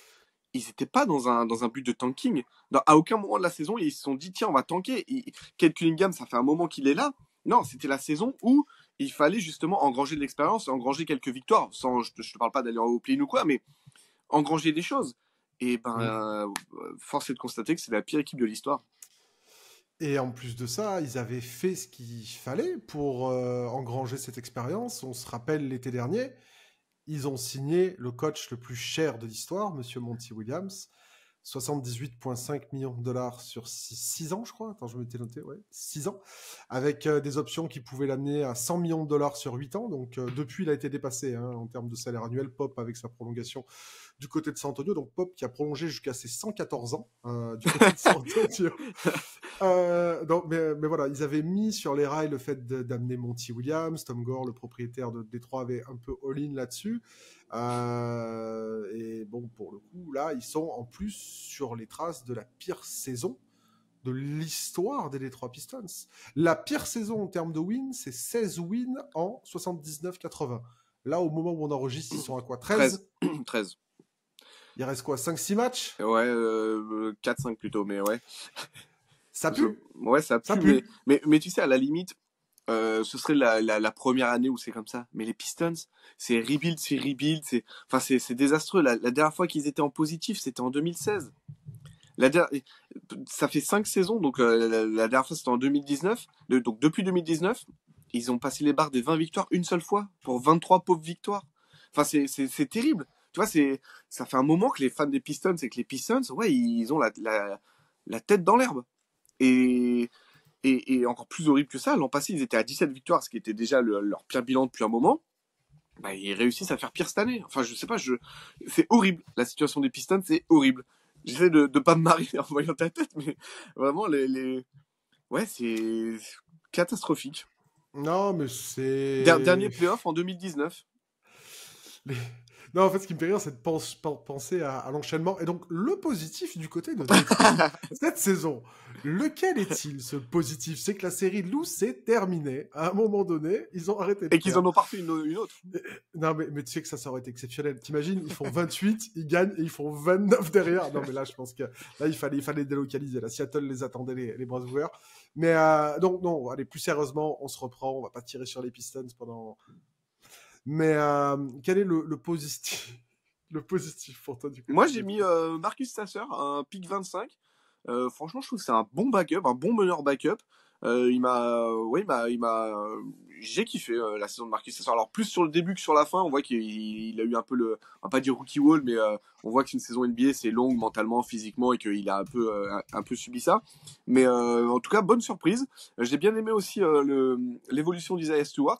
ils étaient pas dans un but de tanking. À aucun moment de la saison, ils se sont dit tiens, on va tanker. Kate Cunningham, ça fait un moment qu'il est là. Non, c'était la saison où il fallait justement engranger de l'expérience, engranger quelques victoires. Je te parle pas d'aller au play-in ou quoi, mais engranger des choses. Et force est de constater que c'est la pire équipe de l'histoire. Et en plus de ça, ils avaient fait ce qu'il fallait pour engranger cette expérience. On se rappelle l'été dernier, ils ont signé le coach le plus cher de l'histoire, Monsieur Monty Williams. 78,5 millions de dollars sur 6 ans, je crois. Attends, je m'étais noté, ouais, 6 ans. Avec des options qui pouvaient l'amener à 100 millions de dollars sur 8 ans. Donc, depuis, il a été dépassé en termes de salaire annuel. Pop avec sa prolongation du côté de San Antonio. Donc, Pop qui a prolongé jusqu'à ses 114 ans du côté de San Antonio. Mais voilà, ils avaient mis sur les rails le fait d'amener Monty Williams. Tom Gore, le propriétaire de Détroit, avait un peu all-in là-dessus. Et bon, pour le coup, là, ils sont en plus sur les traces de la pire saison de l'histoire des Detroit Pistons. La pire saison en termes de wins, c'est 16 wins en 79-80. Là, au moment où on enregistre, ils sont à quoi? 13 13. Il reste quoi? 5-6 matchs? Ouais, 4-5 plutôt, mais ouais. Ça pue. Ouais, ça pue. Ça pue. Mais tu sais, à la limite, ce serait la première année où c'est comme ça. Mais les Pistons, c'est rebuild. Enfin, c'est désastreux. La dernière fois qu'ils étaient en positif, c'était en 2016. Ça fait 5 saisons, donc la dernière fois c'était en 2019. Donc depuis 2019, ils ont passé les barres des 20 victoires une seule fois pour 23 pauvres victoires. Enfin, c'est terrible. Tu vois, ça fait un moment que les fans des Pistons, c'est que les Pistons, ouais, ils ont la tête dans l'herbe. Et encore plus horrible que ça, l'an passé, ils étaient à 17 victoires, ce qui était déjà leur pire bilan depuis un moment. Bah, ils réussissent à faire pire cette année. Enfin, je sais pas, c'est horrible. La situation des Pistons, c'est horrible. J'essaie de pas me marier en voyant ta tête, mais vraiment, ouais, c'est catastrophique. Non, mais c'est... Dernier playoff en 2019. Les... Non, en fait, ce qui me fait rire, c'est de penser à l'enchaînement. Et donc, le positif du côté de cette saison, lequel est-il, ce positif? C'est que la série Lou, c'est terminé. À un moment donné, ils ont arrêté de Et qu'ils en ont pas refait une autre. Non, mais tu sais que ça aurait été exceptionnel. T'imagines, ils font 28, ils gagnent et ils font 29 derrière. Non, mais là, je pense que là, il fallait délocaliser. La Seattle les attendait les bras ouverts. Mais donc, non, allez, plus sérieusement, on se reprend. On va pas tirer sur les Pistons pendant... Mais quel est le positif le positif pour toi du coup? Moi, j'ai mis Marcus Sasser, un pick 25. Franchement, je trouve que c'est un bon backup, un bon meneur backup. J'ai kiffé la saison de Marcus Sasser. Alors plus sur le début que sur la fin, on voit qu'il a eu un peu on va pas dire rookie wall, mais on voit qu'une saison NBA c'est longue mentalement, physiquement et qu'il a un peu subi ça. Mais en tout cas, bonne surprise. J'ai bien aimé aussi l'évolution d'Isaiah Stewart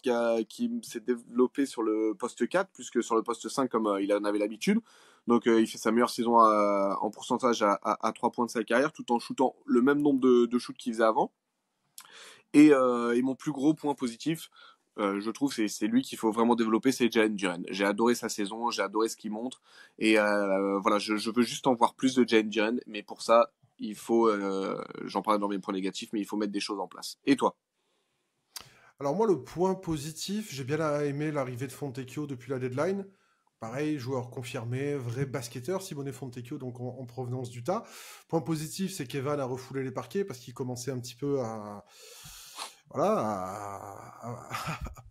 qui s'est développé sur le poste 4 plus que sur le poste 5 comme il en avait l'habitude. Donc il fait sa meilleure saison en pourcentage à 3 points de sa carrière tout en shootant le même nombre de shoots qu'il faisait avant. Et mon plus gros point positif, je trouve, c'est lui qu'il faut vraiment développer, c'est Jalen Duren. J'ai adoré sa saison, j'ai adoré ce qu'il montre. Et voilà, je veux juste en voir plus de Jalen Duren. Mais pour ça, il faut, j'en parlais dans mes points négatifs, mais il faut mettre des choses en place. Et toi? Alors moi, le point positif, j'ai bien aimé l'arrivée de Fontecchio depuis la deadline. Pareil, joueur confirmé, vrai basketteur, Simone Fontecchio, donc en provenance d'Utah. Point positif, c'est qu'Evan a refoulé les parquets parce qu'il commençait un petit peu à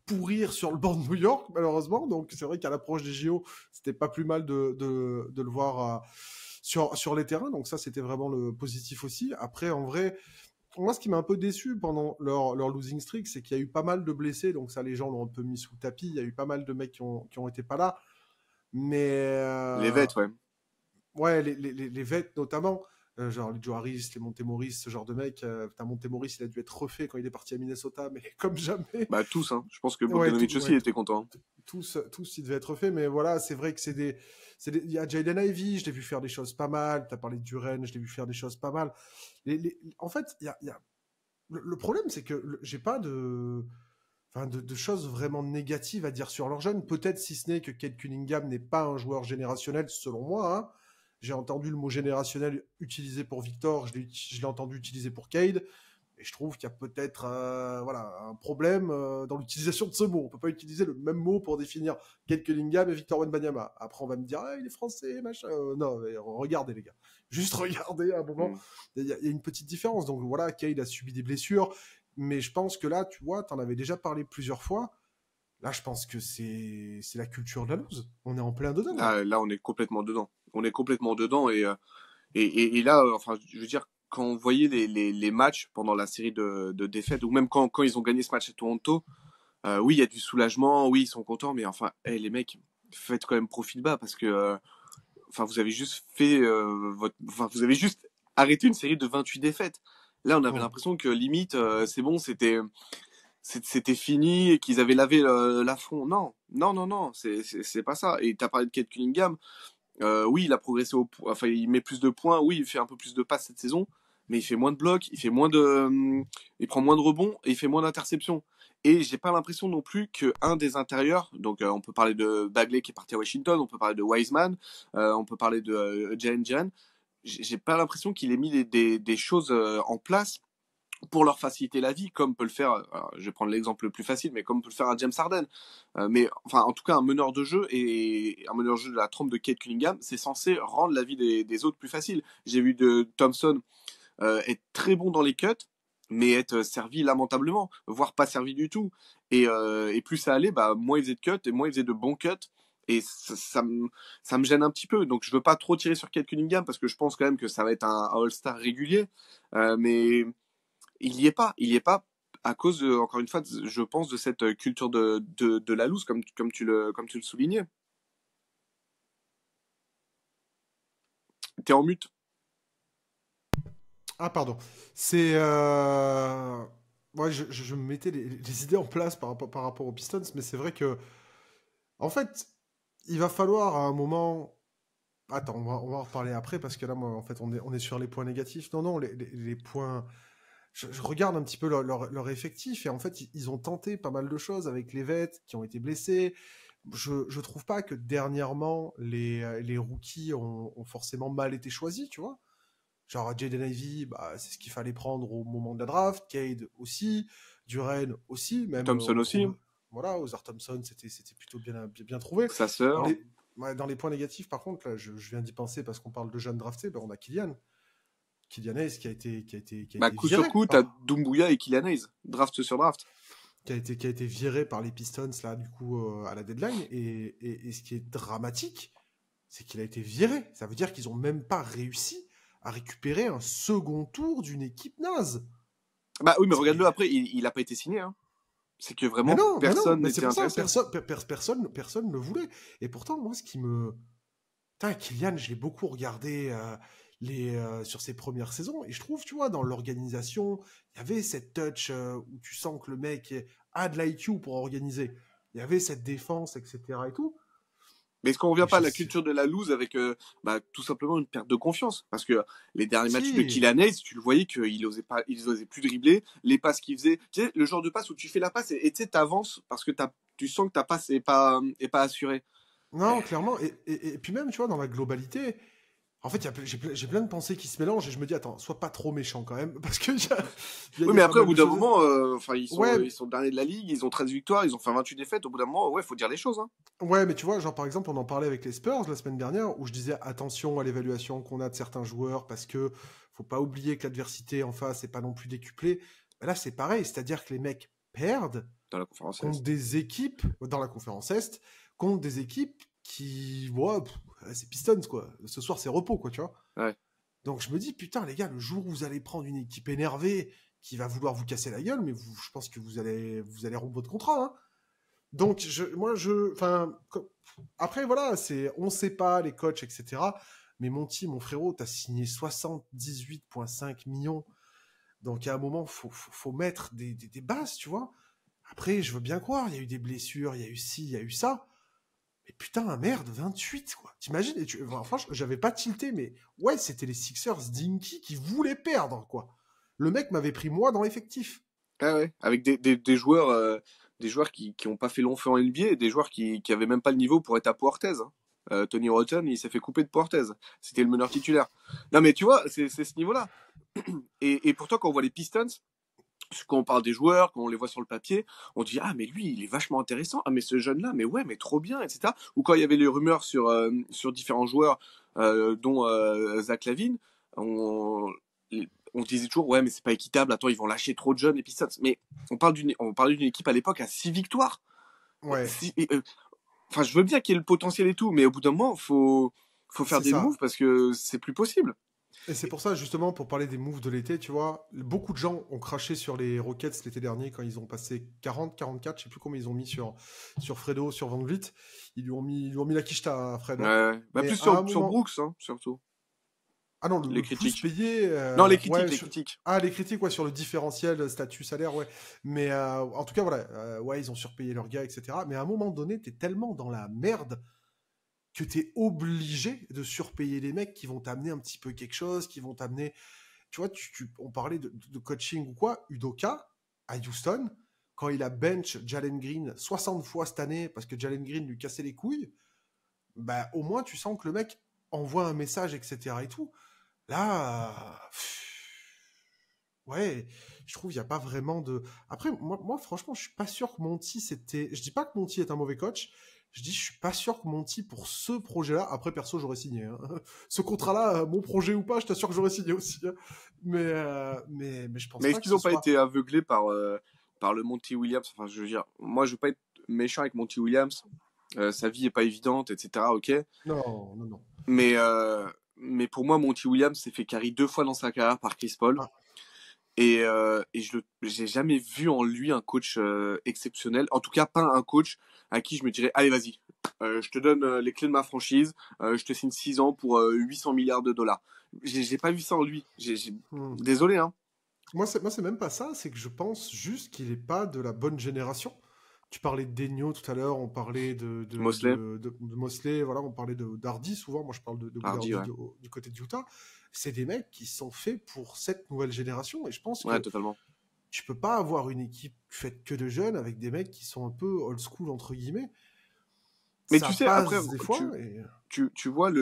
pourrir sur le banc de New York, malheureusement. Donc c'est vrai qu'à l'approche des JO, c'était pas plus mal de le voir sur les terrains. Donc ça, c'était vraiment le positif aussi. Après, en vrai, moi, ce qui m'a un peu déçu pendant leur losing streak, c'est qu'il y a eu pas mal de blessés. Donc ça, les gens l'ont un peu mis sous le tapis. Il y a eu pas mal de mecs qui ont été pas là. Mais Les vêtements, ouais. ouais, les vets notamment, genre les Joe Harris, les Montemoris, ce genre de mec. Montemoris, il a dû être refait quand il est parti à Minnesota, mais comme jamais. Bah tous, hein. Je pense que Ouais, Bogdanovic aussi était content. Tous, ils devaient être refaits, mais voilà, c'est vrai que il y a Jaden Ivey, je l'ai vu faire des choses pas mal. T'as parlé de Duren, je l'ai vu faire des choses pas mal. En fait, il y a... Le problème, c'est que j'ai pas de enfin, de choses vraiment négatives à dire sur leurs jeunes. Peut-être si ce n'est que Cade Cunningham n'est pas un joueur générationnel, selon moi. Hein. J'ai entendu le mot générationnel utilisé pour Victor, je l'ai entendu utilisé pour Cade. Et je trouve qu'il y a peut-être voilà, un problème dans l'utilisation de ce mot. On ne peut pas utiliser le même mot pour définir Cade Cunningham et Victor Wembanyama. Après, on va me dire, ah, il est français, machin. Non, mais regardez, les gars. Juste regardez à un moment. Mm. Il y a une petite différence. Donc voilà, Cade a subi des blessures. Mais je pense que là, tu vois, tu en avais déjà parlé plusieurs fois. Là, je pense que c'est la culture de la loose. On est en plein dedans, là. Là, on est complètement dedans. On est complètement dedans et là, enfin, je veux dire, quand on voyait les matchs pendant la série de défaites, ou même quand ils ont gagné ce match à Toronto, oui, il y a du soulagement, oui, ils sont contents, mais enfin, hey, les mecs, faites quand même profil bas parce que, enfin, vous avez juste fait enfin, vous avez juste arrêté une série de 28 défaites. Là, on avait Hum. l'impression que limite, c'est bon, c'était fini et qu'ils avaient lavé l'affront. Non, non, non, non, c'est pas ça. Et t'as parlé de Kate Cunningham. Oui, il a progressé enfin, il met plus de points. Oui, il fait un peu plus de passes cette saison, mais il fait moins de blocs, il prend moins de rebonds et il fait moins d'interceptions. Et j'ai pas l'impression non plus que un des intérieurs, donc on peut parler de Bagley qui est parti à Washington, on peut parler de Wiseman, on peut parler de Jalen Duren. J'ai pas l'impression qu'il ait mis des choses en place pour leur faciliter la vie, comme peut le faire, alors, je vais prendre l'exemple le plus facile, mais comme peut le faire un James Harden. Mais enfin, en tout cas, un meneur de jeu et un meneur de jeu de la trempe de Kate Cunningham, c'est censé rendre la vie des autres plus facile. J'ai vu de Thompson être très bon dans les cuts, mais être servi lamentablement, voire pas servi du tout. Et plus ça allait, bah, moins il faisait de cuts et moins il faisait de bons cuts. Et ça me gêne un petit peu. Donc je veux pas trop tirer sur Kate Cunningham parce que je pense quand même que ça va être un All-Star régulier. Mais il y est pas à cause, encore une fois, je pense, de cette culture de la loose, comme tu le soulignais. T'es en mute. Ah, pardon. C'est. Ouais, je me mettais les idées en place par rapport aux Pistons, mais c'est vrai que. En fait, il va falloir à un moment. Attends, on va en reparler après parce que là, moi, en fait, on est sur les points négatifs. Non, non, les points. Je regarde un petit peu leur effectif et en fait, ils ont tenté pas mal de choses avec les vets qui ont été blessés. Je trouve pas que dernièrement, les rookies ont forcément mal été choisis, tu vois. Genre Jaden Ivey, bah, c'est ce qu'il fallait prendre au moment de la draft. Cade aussi. Duren aussi. Même Thompson on aussi, trouve. Voilà, Ozar Thompson, c'était plutôt bien trouvé. sa Dans sœur. les, ouais, dans les points négatifs, par contre, là, je viens d'y penser parce qu'on parle de jeunes draftés. Ben, on a Kylian. Kylian Hayes qui a Bah, été coup sur viré coup, t'as Doumbouya et Kylian Hayes. Draft sur draft. qui a été viré par les Pistons là du coup à la deadline et ce qui est dramatique c'est qu'il a été viré, ça veut dire qu'ils ont même pas réussi à récupérer un second tour d'une équipe naze. Bah oui, mais regarde-le C'est... après, il a pas été signé, hein. C'est que vraiment Mais non, personne mais c'est n'était pour ça, intéressé. personne ne le voulait. Et pourtant, moi, ce qui me... Putain, Kylian, je l'ai beaucoup regardé sur ses premières saisons, et je trouve, tu vois, dans l'organisation, il y avait cette touch où tu sens que le mec a de l'IQ pour organiser. Il y avait cette défense, etc. et tout. Mais est-ce qu'on revient Et pas à je la sais... culture de la loose avec bah, tout simplement une perte de confiance? Parce que les derniers matchs de Si, Kylian Hayes, tu le voyais il osait plus dribbler, les passes qu'il faisait, tu sais, le genre de passe où tu fais la passe et tu sais, t'avances parce que tu sens que ta passe est pas assurée. Eh, non, clairement. Et puis même, tu vois, dans la globalité, en fait, j'ai plein de pensées qui se mélangent, et je me dis, attends, sois pas trop méchant quand même, parce que Oui, il y mais a pas après, au mal bout de d'un choses. moment, enfin, Ouais, ils sont derniers de la ligue, ils ont 13 victoires, ils ont fait 28 défaites. Au bout d'un moment, ouais, faut dire les choses, hein. ouais, mais tu vois, genre par exemple, on en parlait avec les Spurs la semaine dernière, où je disais attention à l'évaluation qu'on a de certains joueurs, parce que faut pas oublier que l'adversité en face est pas non plus décuplée. Mais là, c'est pareil, c'est-à-dire que les mecs perdent Dans la conférence contre Est. des équipes, dans la conférence Est, contre des équipes qui, ouais, c'est Pistons, quoi. Ce soir, c'est repos, quoi, tu vois. Ouais. Donc je me dis, putain, les gars, le jour où vous allez prendre une équipe énervée qui va vouloir vous casser la gueule, mais je pense que vous allez rompre votre contrat, hein. Donc, enfin, après, voilà, on sait pas, les coachs, etc. Mais Monty, mon frérot, t'as signé 78,5 millions. Donc, à un moment, faut mettre des bases, tu vois. Après, je veux bien croire, il y a eu des blessures, il y a eu ci, il y a eu ça. Mais putain, merde, 28, quoi. T'imagines enfin, franchement, j'avais pas tilté, mais ouais, c'était les Sixers d'Inky qui voulaient perdre, quoi. Le mec m'avait pris moi dans l'effectif. Ah ouais. Avec des des joueurs qui ont pas fait long feu en NBA, et des joueurs qui avaient même pas le niveau pour être à Pau Orthez. Hein. Tony Rotten, il s'est fait couper de Pau Orthez. C'était le meneur titulaire. Non, mais tu vois, c'est ce niveau-là. Et pourtant, quand on voit les Pistons, quand on parle des joueurs, quand on les voit sur le papier, on dit ah mais lui il est vachement intéressant, ah mais ce jeune là mais ouais mais trop bien, etc. Ou quand il y avait les rumeurs sur différents joueurs, dont Zach LaVine, on, on disait toujours ouais mais c'est pas équitable, attends ils vont lâcher trop de jeunes les Pistons. Mais on parlait d'une équipe à l'époque à 6 victoires. Ouais, Enfin je veux bien qu'il y ait le potentiel et tout, mais au bout d'un moment faut faire c'est des ça. moves parce que c'est plus possible. Et c'est pour ça, justement, pour parler des moves de l'été, tu vois, beaucoup de gens ont craché sur les Rockets l'été dernier quand ils ont passé 40, 44, je sais plus combien ils ont mis sur Fredo, sur Van Vliet. Ils lui ont mis la quicheta à Fred. Hein. Bah Mais plus à un sur moment. Brooks hein, surtout. Ah non, Les le plus critiques. payé. Non les Ouais, critiques les critiques. ah, les critiques, ouais, sur le différentiel statut-salaire, ouais. Mais en tout cas, voilà, ouais, ils ont surpayé leurs gars, etc. Mais à un moment donné, t'es tellement dans la merde que t'es obligé de surpayer les mecs qui vont t'amener un petit peu quelque chose, qui vont t'amener. Tu vois, on parlait de coaching ou quoi. Udoka, à Houston, quand il a bench Jalen Green 60 fois cette année parce que Jalen Green lui cassait les couilles, bah, au moins tu sens que le mec envoie un message, etc. et tout. Là, ouais, je trouve qu'il n'y a pas vraiment de. Après, moi, franchement, je suis pas sûr que Monty, c'était. Je dis pas que Monty est un mauvais coach. Je dis, je suis pas sûr que Monty, pour ce projet-là, après, perso, j'aurais signé. Hein. Ce contrat-là, mon projet ou pas, je t'assure que j'aurais signé aussi. Hein. Mais je pense Mais est-ce pas que qu'ils ce n'ont pas soit. été aveuglés par le Monty Williams? Enfin, je veux dire, moi, je veux pas être méchant avec Monty Williams. Sa vie est pas évidente, etc. Ok. Non, non, non. Mais pour moi, Monty Williams s'est fait carry 2 fois dans sa carrière par Chris Paul. Ah, Et j'ai jamais vu en lui un coach exceptionnel. En tout cas, pas un coach à qui je me dirais, allez, vas-y, je te donne les clés de ma franchise, je te signe 6 ans pour 800 milliards de dollars. J'ai pas vu ça en lui. hmm. Désolé, hein. Moi, c'est même pas ça. C'est que je pense juste qu'il est pas de la bonne génération. Tu parlais de Denio tout à l'heure, on parlait Mosley, de Mosley, voilà, on parlait d'Hardy souvent. Moi, je parle de Will Hardy, Hardy ouais. du côté de Utah. C'est des mecs qui sont faits pour cette nouvelle génération. Et je pense Ouais, que totalement. tu peux pas avoir une équipe faite que de jeunes avec des mecs qui sont un peu old school, entre guillemets. Mais Ça tu sais, après, passe des fois. Et... tu vois,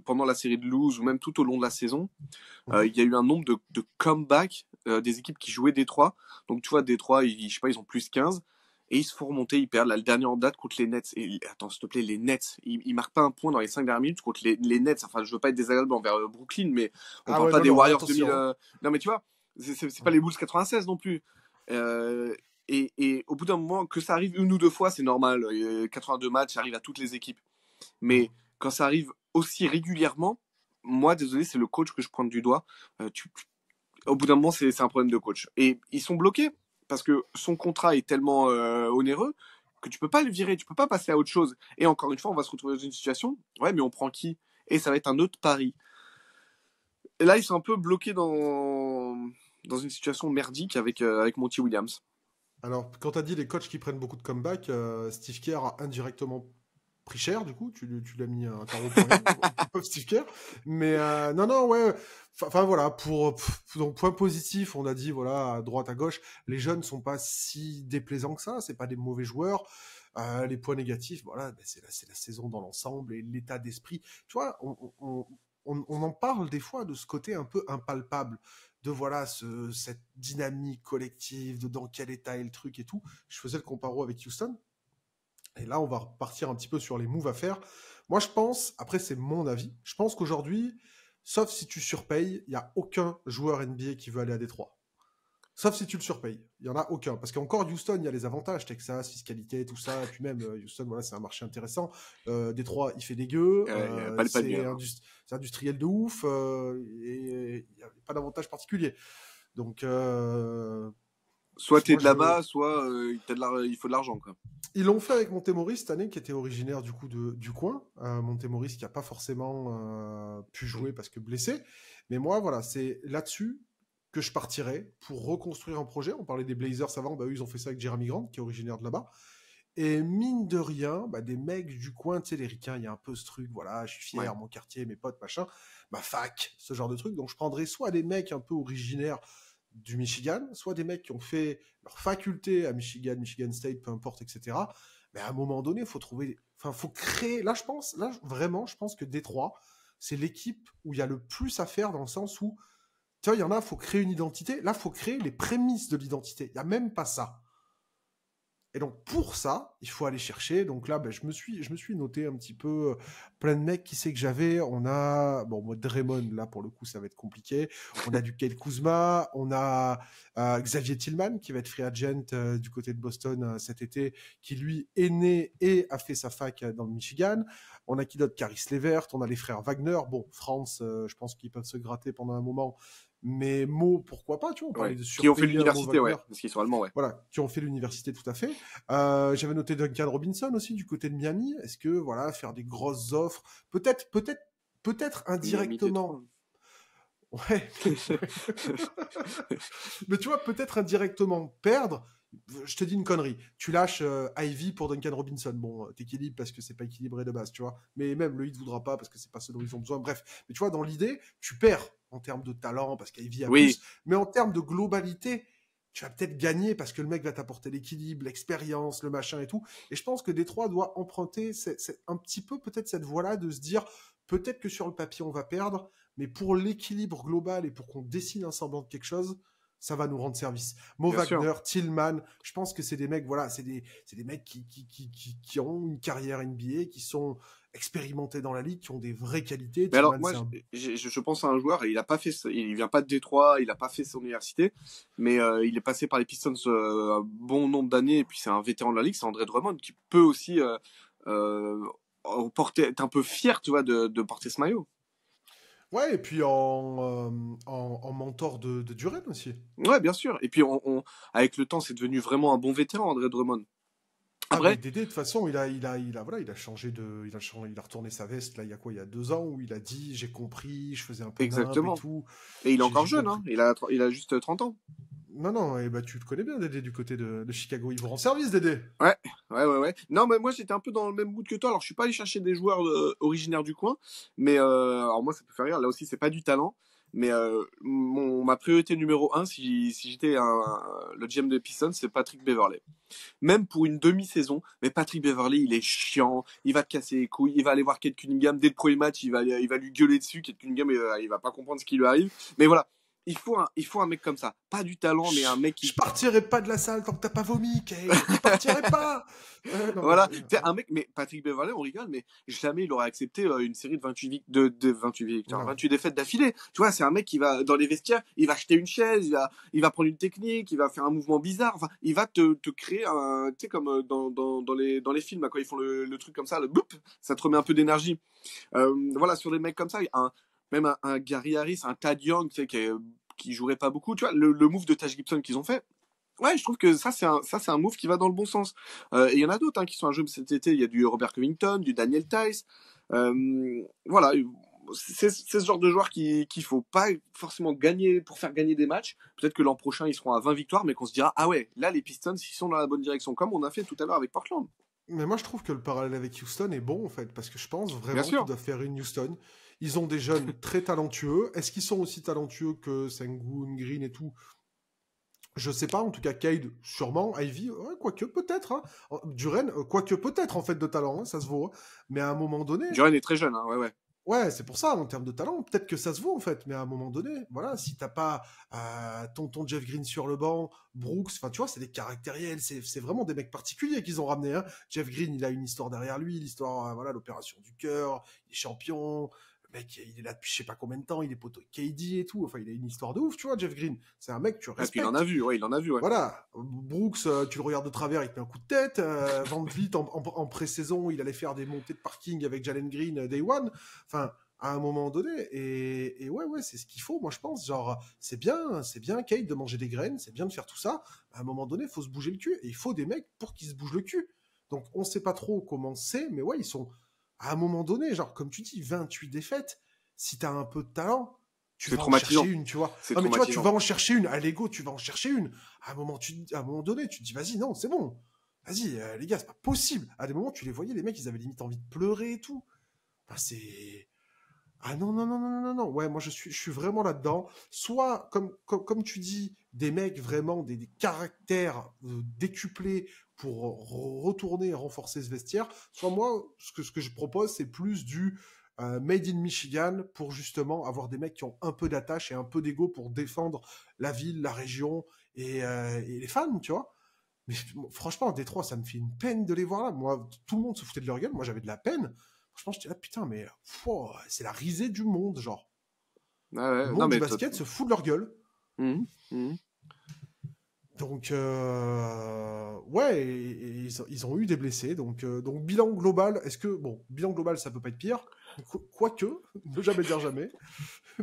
pendant la série de Lose ou même tout au long de la saison, Mhm. il y a eu un nombre de comebacks des équipes qui jouaient Détroit. Donc tu vois, Détroit, je sais pas, ils ont plus 15. Et ils se font remonter, ils perdent. Là, le dernier en date contre les Nets. Et attends, s'il te plaît, les Nets, ils marquent pas un point dans les 5 dernières minutes contre les Nets. Enfin, je veux pas être désagréable envers Brooklyn, mais on Ah parle ouais, pas non, des non, Warriors 2000. attention. Non, mais tu vois, c'est pas les Bulls 96 non plus. Euh, et au bout d'un moment, que ça arrive une ou deux fois, c'est normal. 82 matchs, ça arrive à toutes les équipes. Mhm. Mais quand ça arrive aussi régulièrement, moi, désolé, c'est le coach que je pointe du doigt. Au bout d'un moment, c'est un problème de coach. Et ils sont bloqués parce que son contrat est tellement onéreux que tu peux pas le virer, tu peux pas passer à autre chose. Et encore une fois, on va se retrouver dans une situation, ouais, mais on prend qui? Et ça va être un autre pari. Et là, ils sont un peu bloqués dans une situation merdique avec Monty Williams. Alors, quand tu as dit les coachs qui prennent beaucoup de comeback, Steve Kerr a indirectement pris cher, du coup, tu l'as mis un carreau pour rien, pauvre Steve Kerr. Mais non, non, ouais. Enfin, voilà, donc, point positif, on a dit, voilà, à droite, à gauche, les jeunes sont pas si déplaisants que ça, c'est pas des mauvais joueurs. Les points négatifs, voilà, ben, c'est la saison dans l'ensemble et l'état d'esprit. Tu vois, on en parle des fois de ce côté un peu impalpable de voilà cette dynamique collective, de dans quel état est le truc et tout. Je faisais le comparo avec Houston. Et là, on va repartir un petit peu sur les moves à faire. Moi, je pense, après, c'est mon avis, je pense qu'aujourd'hui, sauf si tu surpayes, il n'y a aucun joueur NBA qui veut aller à Détroit. Sauf si tu le surpayes. Il n'y en a aucun. Parce qu'encore Houston, il y a les avantages, Texas, fiscalité, tout ça. Et puis même, Houston, voilà, c'est un marché intéressant. Détroit, il fait dégueu. Pas le panier. C'est Hein. industriel de ouf. Et il n'y a pas d'avantage particulier. Donc, Soit t'es moi, de je, là-bas, soit il faut de l'argent. Quoi. ils l'ont fait avec Montemoris cette année, qui était originaire du coup du coin. Montemoris qui n'a pas forcément pu jouer parce que blessé. Mais moi, voilà, c'est là-dessus que je partirais pour reconstruire un projet. On parlait des Blazers avant, bah, eux, ils ont fait ça avec Jeremy Grant, qui est originaire de là-bas. Et mine de rien, bah, des mecs du coin, tu sais, les ricains, il y a un peu ce truc, voilà, je suis Ouais. fier, mon quartier, mes potes, machin. Bah, fac, ce genre de truc. Donc, je prendrais soit des mecs un peu originaires du Michigan, soit des mecs qui ont fait leur faculté à Michigan, Michigan State, peu importe, etc. Mais à un moment donné, il faut trouver, enfin, faut créer. Là, vraiment, je pense que Détroit, c'est l'équipe où il y a le plus à faire dans le sens où, tu vois, il y en a, faut créer une identité. Là, faut créer les prémices de l'identité. Il n'y a même pas ça. Et donc pour ça, il faut aller chercher. Donc là, je me suis noté un petit peu plein de mecs qui c'est que j'avais. On a, bon, moi Draymond, là pour le coup, ça va être compliqué. On a du Kyle Kuzma, on a Xavier Tillman qui va être free agent du côté de Boston cet été, qui lui est né et a fait sa fac dans le Michigan. On a qui d'autre? Caris Levert, on a les frères Wagner. Bon, France, je pense qu'ils peuvent se gratter pendant un moment. Mais Mo, pourquoi pas, tu vois, on parlait Ouais. de Qui ont fait surpayer un Mo l'université, ouais, Wagner. parce qu'ils sont allemands, ouais. Voilà, qui ont fait l'université, tout à fait. J'avais noté Duncan Robinson aussi du côté de Miami. Est-ce que voilà, faire des grosses offres, peut-être Miami indirectement. Détroit. Ouais. Mais tu vois, peut-être indirectement perdre. Je te dis une connerie. Tu lâches Ivy pour Duncan Robinson. Bon, t'équilibres parce que c'est pas équilibré de base, tu vois. Mais même le hit voudra pas parce que c'est pas ce dont ils ont besoin. Bref, mais tu vois, dans l'idée, tu perds en termes de talent parce qu'Ivy a Oui, plus. Mais en termes de globalité, tu vas peut-être gagner parce que le mec va t'apporter l'équilibre, l'expérience, le machin et tout. Et je pense que Détroit doit emprunter un petit peu peut-être cette voie-là de se dire peut-être que sur le papier on va perdre, mais pour l'équilibre global et pour qu'on dessine un semblant de quelque chose, ça va nous rendre service. Mo bien sûr. Wagner, Tillman, je pense que c'est des mecs, voilà, c'est des mecs qui ont une carrière NBA, qui sont expérimentés dans la ligue, qui ont des vraies qualités. Mais alors, Tillman, moi, c'est un... je pense à un joueur, et il a pas fait, il vient pas de Détroit, il a pas fait son université, mais il est passé par les Pistons un bon nombre d'années, et puis c'est un vétéran de la ligue, c'est André Drummond, qui peut aussi euh, être un peu fier, tu vois, de porter ce maillot. Ouais, et puis en mentor de Duren aussi. Ouais, bien sûr. Et puis, avec le temps, c'est devenu vraiment un bon vétéran, André Drummond. Ah mais Après, Dédé, de toute façon, voilà, il a changé il a retourné sa veste là, il y a quoi, il y a 2 ans où il a dit j'ai compris, je faisais un peu nimp et exactement. tout, Et il est encore j'ai jeune, compris. hein. Il a juste 30 ans. Non non, et bah tu le connais bien Dédé du côté de Chicago, il vous rend service Dédé. Ouais, ouais. Non, mais moi j'étais un peu dans le même mood que toi. Alors je suis pas allé chercher des joueurs originaires du coin, mais alors moi ça peut faire rire. Là aussi c'est pas du talent, mais ma priorité numéro un si j'étais le GM de Pistons, c'est Patrick Beverley. Même pour une demi-saison, mais Patrick Beverley il est chiant, il va te casser les couilles, il va aller voir Kate Cunningham dès le premier match, il va lui gueuler dessus. Kate Cunningham il va pas comprendre ce qui lui arrive, mais voilà. Il faut un mec comme ça. Pas du talent, mais un mec Je qui, partirai pas de la salle tant que t'as pas vomi, Kate. Je partirai pas. Non mais voilà, c'est un mec, mais Patrick Beverley, on rigole, mais jamais il aurait accepté une série de 28 victoires, non. 28 défaites d'affilée. Tu vois, c'est un mec qui va dans les vestiaires, il va acheter une chaise, il va prendre une technique, il va faire un mouvement bizarre. Enfin, il va te créer un, tu sais, comme dans les films, là, quand ils font le truc comme ça, le boop, ça te remet un peu d'énergie. Voilà, sur des mecs comme ça, même un Gary Harris, un Thad Young, tu sais, qui jouerait pas beaucoup. Tu vois, le move de Taj Gibson qu'ils ont fait, ouais, je trouve que ça c'est un move qui va dans le bon sens. Et il y en a d'autres qui sont à jouer cet été. Il y a du Robert Covington, du Daniel Tice. Voilà, c'est ce genre de joueur qu'il faut pas forcément gagner pour faire gagner des matchs. Peut-être que l'an prochain ils seront à 20 victoires, mais qu'on se dira ah ouais, là les Pistons ils sont dans la bonne direction, comme on a fait tout à l'heure avec Portland. Mais moi je trouve que le parallèle avec Houston est bon en fait, parce que je pense Bien vraiment qu'ils sûr. doivent faire une Houston. Ils ont des jeunes très talentueux. Est-ce qu'ils sont aussi talentueux que Sengun, Green et tout? Je sais pas, en tout cas, Cade, sûrement. Ivy, ouais, quoique, peut-être. Hein. Duren, quoique, peut-être, en fait, de talent, hein, ça se vaut. Hein. Mais à un moment donné, Duran est très jeune, hein, ouais. ouais, c'est pour ça, en termes de talent, peut-être que ça se vaut, en fait. Mais à un moment donné, voilà, si t'as pas tonton Jeff Green sur le banc, Brooks, enfin, tu vois, c'est des caractériels, c'est vraiment des mecs particuliers qu'ils ont ramenés. Hein. Jeff Green, il a une histoire derrière lui, l'histoire, voilà, l'opération du cœur, il est champion. Le mec, il est là depuis je sais pas combien de temps, il est poteau KD et tout. Enfin, il a une histoire de ouf, tu vois, Jeff Green. C'est un mec que tu Et puis il en a respectes. vu, ouais, il en a vu, ouais. Voilà, Brooks, tu le regardes de travers, il te met un coup de tête. Van Vliet, en pré-saison, il allait faire des montées de parking avec Jalen Green Day One. Enfin, à un moment donné, et ouais, c'est ce qu'il faut, moi je pense. Genre, c'est bien, Kate, de manger des graines, c'est bien de faire tout ça. À un moment donné, il faut se bouger le cul, et il faut des mecs pour qu'ils se bougent le cul. Donc, on sait pas trop comment c'est, mais ouais, ils sont, à un moment donné, genre, comme tu dis, 28 défaites, si t'as un peu de talent, tu C'est vas en chercher traumatisant. une, tu vois. C'est Non, mais tu vois, tu traumatisant. vas en chercher une. À l'ego, tu vas en chercher une. À un moment donné, tu te dis, vas-y, non, c'est bon. Vas-y, les gars, c'est pas possible. À des moments, tu les voyais, les mecs, ils avaient limite envie de pleurer et tout. Enfin, c'est. Ah non, non, non, non, non, non, non. Ouais, moi je suis vraiment là-dedans. Soit, comme tu dis, des mecs vraiment, des caractères décuplés pour retourner et renforcer ce vestiaire. Soit moi, ce que je propose, c'est plus du Made in Michigan pour justement avoir des mecs qui ont un peu d'attache et un peu d'ego pour défendre la ville, la région et les fans, tu vois. Mais franchement, Détroit, ça me fait une peine de les voir là. Moi, tout le monde se foutait de leur gueule. Moi, j'avais de la peine. Franchement, j'étais là, putain, mais c'est la risée du monde, genre. Ah Le ouais, non monde du mais basket se fout de leur gueule. Mhm, mhm. Donc, ouais, et ils ont eu des blessés. Donc, bilan global, bon, bilan global, ça peut pas être pire. Quoique, ne jamais dire jamais.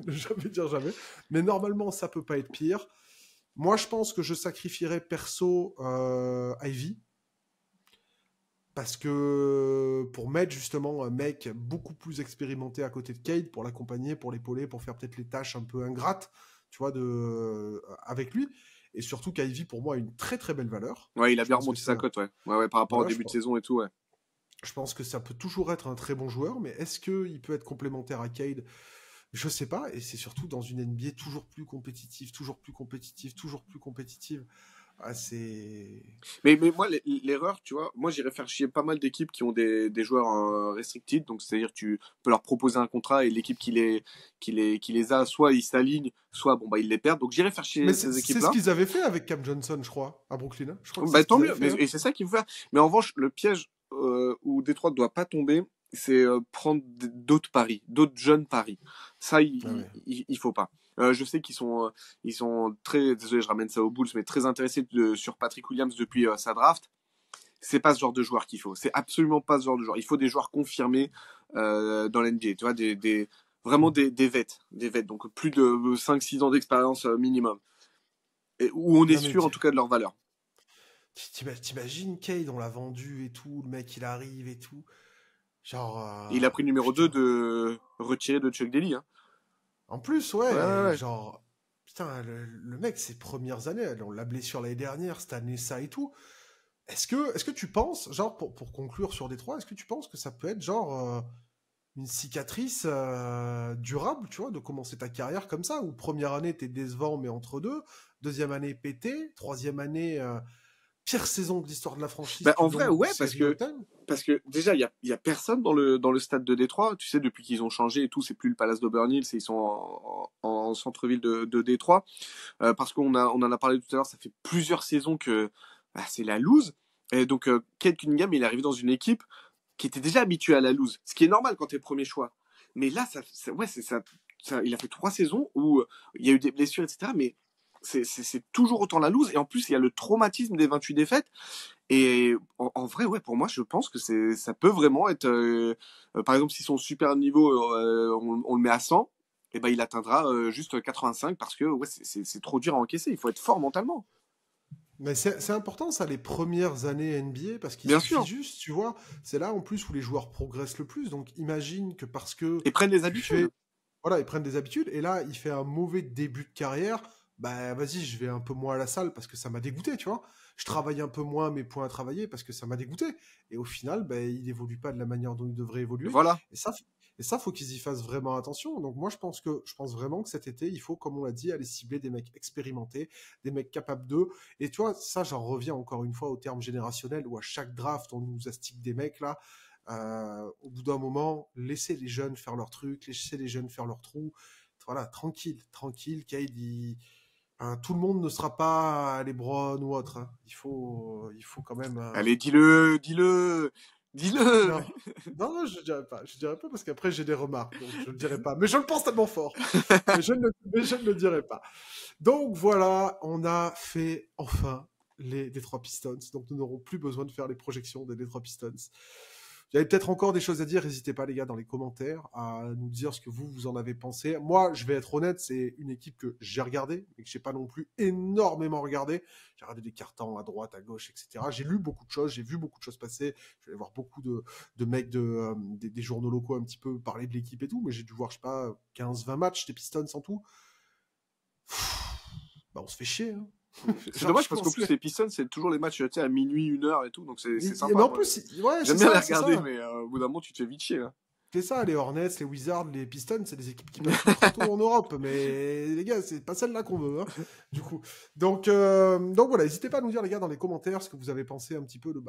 Ne jamais dire jamais. Mais normalement, ça peut pas être pire. Moi, je pense que je sacrifierais perso Ivy. Parce que pour mettre justement un mec beaucoup plus expérimenté à côté de Cade, pour l'accompagner, pour l'épauler, pour faire peut-être les tâches un peu ingrates, tu vois, avec lui. Et surtout qu'Ivy, pour moi, a une très très belle valeur. Ouais, il a Je bien pense que remonté c'est sa un... cote, ouais. Ouais, ouais, par rapport au Voilà, début de saison et tout, ouais. je pense que ça peut toujours être un très bon joueur, mais est-ce qu'il peut être complémentaire à Cade? Je sais pas, et c'est surtout dans une NBA toujours plus compétitive, toujours plus compétitive, toujours plus compétitive. Ah, c'est... Mais moi, l'erreur, tu vois, moi j'irais faire chier pas mal d'équipes qui ont des joueurs restricted, donc c'est-à-dire tu peux leur proposer un contrat et l'équipe qui les a, soit ils s'alignent, soit bon bah ils les perdent. Donc j'irais faire Mais chier ces c'est ce équipes-là. qu'ils avaient fait avec Cam Johnson, je crois, à Brooklyn, hein. Je crois que c'est Bah ce tant qu'ils avaient mieux, fait, hein. et c'est ça qu'il faut faire. Mais en revanche, le piège où Détroit ne doit pas tomber, c'est prendre d'autres paris, d'autres jeunes paris. Ça, Ah ouais. il faut pas. Je sais qu'ils sont très, désolé, je ramène ça aux Bulls, mais très intéressés sur Patrick Williams depuis sa draft. C'est pas ce genre de joueur qu'il faut. C'est absolument pas ce genre de joueur. Il faut des joueurs confirmés dans l'NBA. Tu vois, vraiment des vets. Des vets. Donc plus de 5-6 ans d'expérience minimum. Et où on est Non mais sûr en tout cas de leur valeur. t'imagines Cade, on l'a vendu et tout, le mec il arrive et tout. Genre, Et il a pris le numéro 2 putain. de retiré de Chuck Daly. Hein. En plus, Ouais, ouais, ouais, ouais. genre, putain, le mec, ses premières années, on l'a blessure l'année dernière, cette année, ça et tout. Est-ce que tu penses, genre, pour conclure sur Détroit, est-ce que tu penses que ça peut être genre une cicatrice durable, tu vois, de commencer ta carrière comme ça, où première année, t'es décevant, mais entre deux, deuxième année, pété, troisième année, pire saison de l'histoire de la franchise, Bah, plus en vrai, longue de ouais, parce série que all-time? déjà, il y a personne dans le stade de Détroit. Tu sais, depuis qu'ils ont changé et tout, c'est plus le Palace d'Auburn Hills, ils sont en centre-ville de Détroit. Parce qu'on en a parlé tout à l'heure, ça fait plusieurs saisons que bah, c'est la loose. Et donc, Cade Cunningham, il est arrivé dans une équipe qui était déjà habituée à la loose, ce qui est normal quand t'es premier choix. Mais là, ouais, c'est ça, il a fait 3 saisons où il y a eu des blessures, etc. Mais c'est toujours autant la loose. Et en plus, il y a le traumatisme des 28 défaites. Et en vrai, ouais, pour moi, je pense que ça peut vraiment être. Par exemple, si son super niveau, on le met à 100, et ben, il atteindra juste 85 parce que ouais, c'est trop dur à encaisser. Il faut être fort mentalement. Mais c'est important ça, les premières années NBA, parce qu'il Bien suffit sûr. juste, tu vois, c'est là en plus où les joueurs progressent le plus. Donc imagine que parce que Et prennent des tu fais, habitudes. voilà, ils prennent des habitudes, et là il fait un mauvais début de carrière, bah vas-y, je vais un peu moins à la salle parce que ça m'a dégoûté, tu vois. Je travaille un peu moins mes points à travailler parce que ça m'a dégoûté. Et au final, bah, il évolue pas de la manière dont il devrait évoluer. Voilà. Et ça, faut qu'ils y fassent vraiment attention. Donc moi, je pense vraiment que cet été, il faut, comme on l'a dit, aller cibler des mecs expérimentés, des mecs capables d'eux. Et tu vois, ça, j'en reviens encore une fois au terme générationnel où à chaque draft, on nous astique des mecs là. Au bout d'un moment, laissez les jeunes faire leur truc, laissez les jeunes faire leur trou. Voilà, tranquille, tranquille. Cade, hein, tout le monde ne sera pas LeBron ou autre, hein. Il faut quand même. Allez, dis-le, dis-le, dis-le. Non, non, non, je dirais pas. Je dirais pas parce qu'après j'ai des remarques, donc je ne dirai pas. Mais je le pense tellement fort. Mais je ne le dirai pas. Donc voilà, on a fait enfin les Detroit Pistons. Donc nous n'aurons plus besoin de faire les projections des Detroit Pistons. Il y avait peut-être encore des choses à dire. N'hésitez pas, les gars, dans les commentaires, à nous dire ce que vous en avez pensé. Moi, je vais être honnête, c'est une équipe que j'ai regardée, mais que j'ai pas non plus énormément regardé. J'ai regardé des cartons à droite, à gauche, etc. J'ai lu beaucoup de choses, j'ai vu beaucoup de choses passer. Je vais voir beaucoup de mecs des journaux locaux un petit peu parler de l'équipe et tout, mais j'ai dû voir, je sais pas, 15-20 matchs des Pistons en tout. Bah, on se fait chier, hein. C'est Genre, dommage je parce qu'en pense plus, les Pistons, c'est toujours les matchs, tu sais, à minuit, 1 heure et tout. Donc c'est mais sympa. en Moi, plus, ouais, c'est j'aime bien les ça, c'est regarder, ça. mais au bout d'un moment, tu te fais vite chier. Là. C'est ça, les Hornets, les Wizards, les Pistons, c'est des équipes qui passent partout en Europe, mais les gars, c'est pas celle-là qu'on veut, hein, du coup. Donc voilà, n'hésitez pas à nous dire, les gars, dans les commentaires, ce que vous avez pensé un petit peu de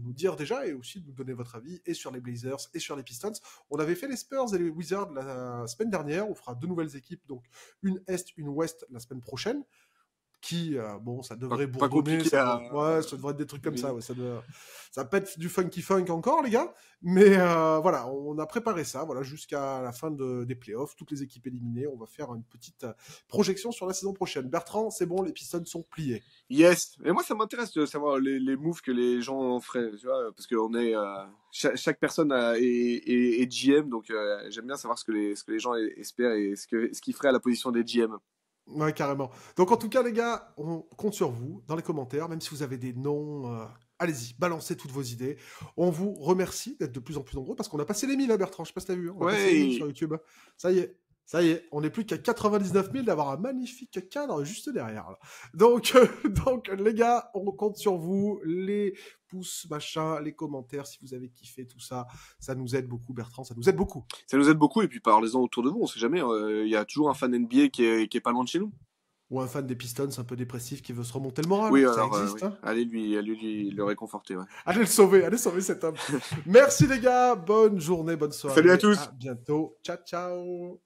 nous dire déjà, et aussi de nous donner votre avis, et sur les Blazers, et sur les Pistons. On avait fait les Spurs et les Wizards la semaine dernière, on fera 2 nouvelles équipes, donc une Est, une Ouest la semaine prochaine. Qui, bon, ça devrait Pas bourdonner, compliqué à... ouais, ça devrait être des trucs comme mais- ça, ouais, ça peut être du funky funk encore, les gars, mais voilà, on a préparé ça, voilà, jusqu'à la fin des playoffs, toutes les équipes éliminées, on va faire une petite projection sur la saison prochaine. Bertrand, c'est bon, les Pistons sont pliés. Yes. Et moi, ça m'intéresse de savoir les moves que les gens feraient, tu vois, parce que chaque personne est GM, donc j'aime bien savoir ce que les gens espèrent et ce qu'ils feraient à la position des GM. Ouais, carrément. Donc en tout cas, les gars, on compte sur vous dans les commentaires, même si vous avez des noms. Allez-y, balancez toutes vos idées. On vous remercie d'être de plus en plus nombreux parce qu'on a passé les 1000, hein, Bertrand. Je sais pas si t'as vu. On a passé les 1000 sur Ouais. YouTube. Ça y est. On n'est plus qu'à 99 000 d'avoir un magnifique cadre juste derrière. Là. Donc, donc, les gars, on compte sur vous. Les pouces, machin, les commentaires, si vous avez kiffé tout ça, ça nous aide beaucoup, Bertrand. Ça nous aide beaucoup. Ça nous aide beaucoup et puis parlez-en autour de vous, on sait jamais. Il y a toujours un fan NBA qui est pas loin de chez nous. Ou un fan des Pistons un peu dépressif qui veut se remonter le moral. Oui, Ça alors existe, oui. hein. Allez lui le réconforter. Ouais. Allez sauver cet homme. Merci les gars, bonne journée, bonne soirée. Salut à tous. À bientôt. Ciao, ciao.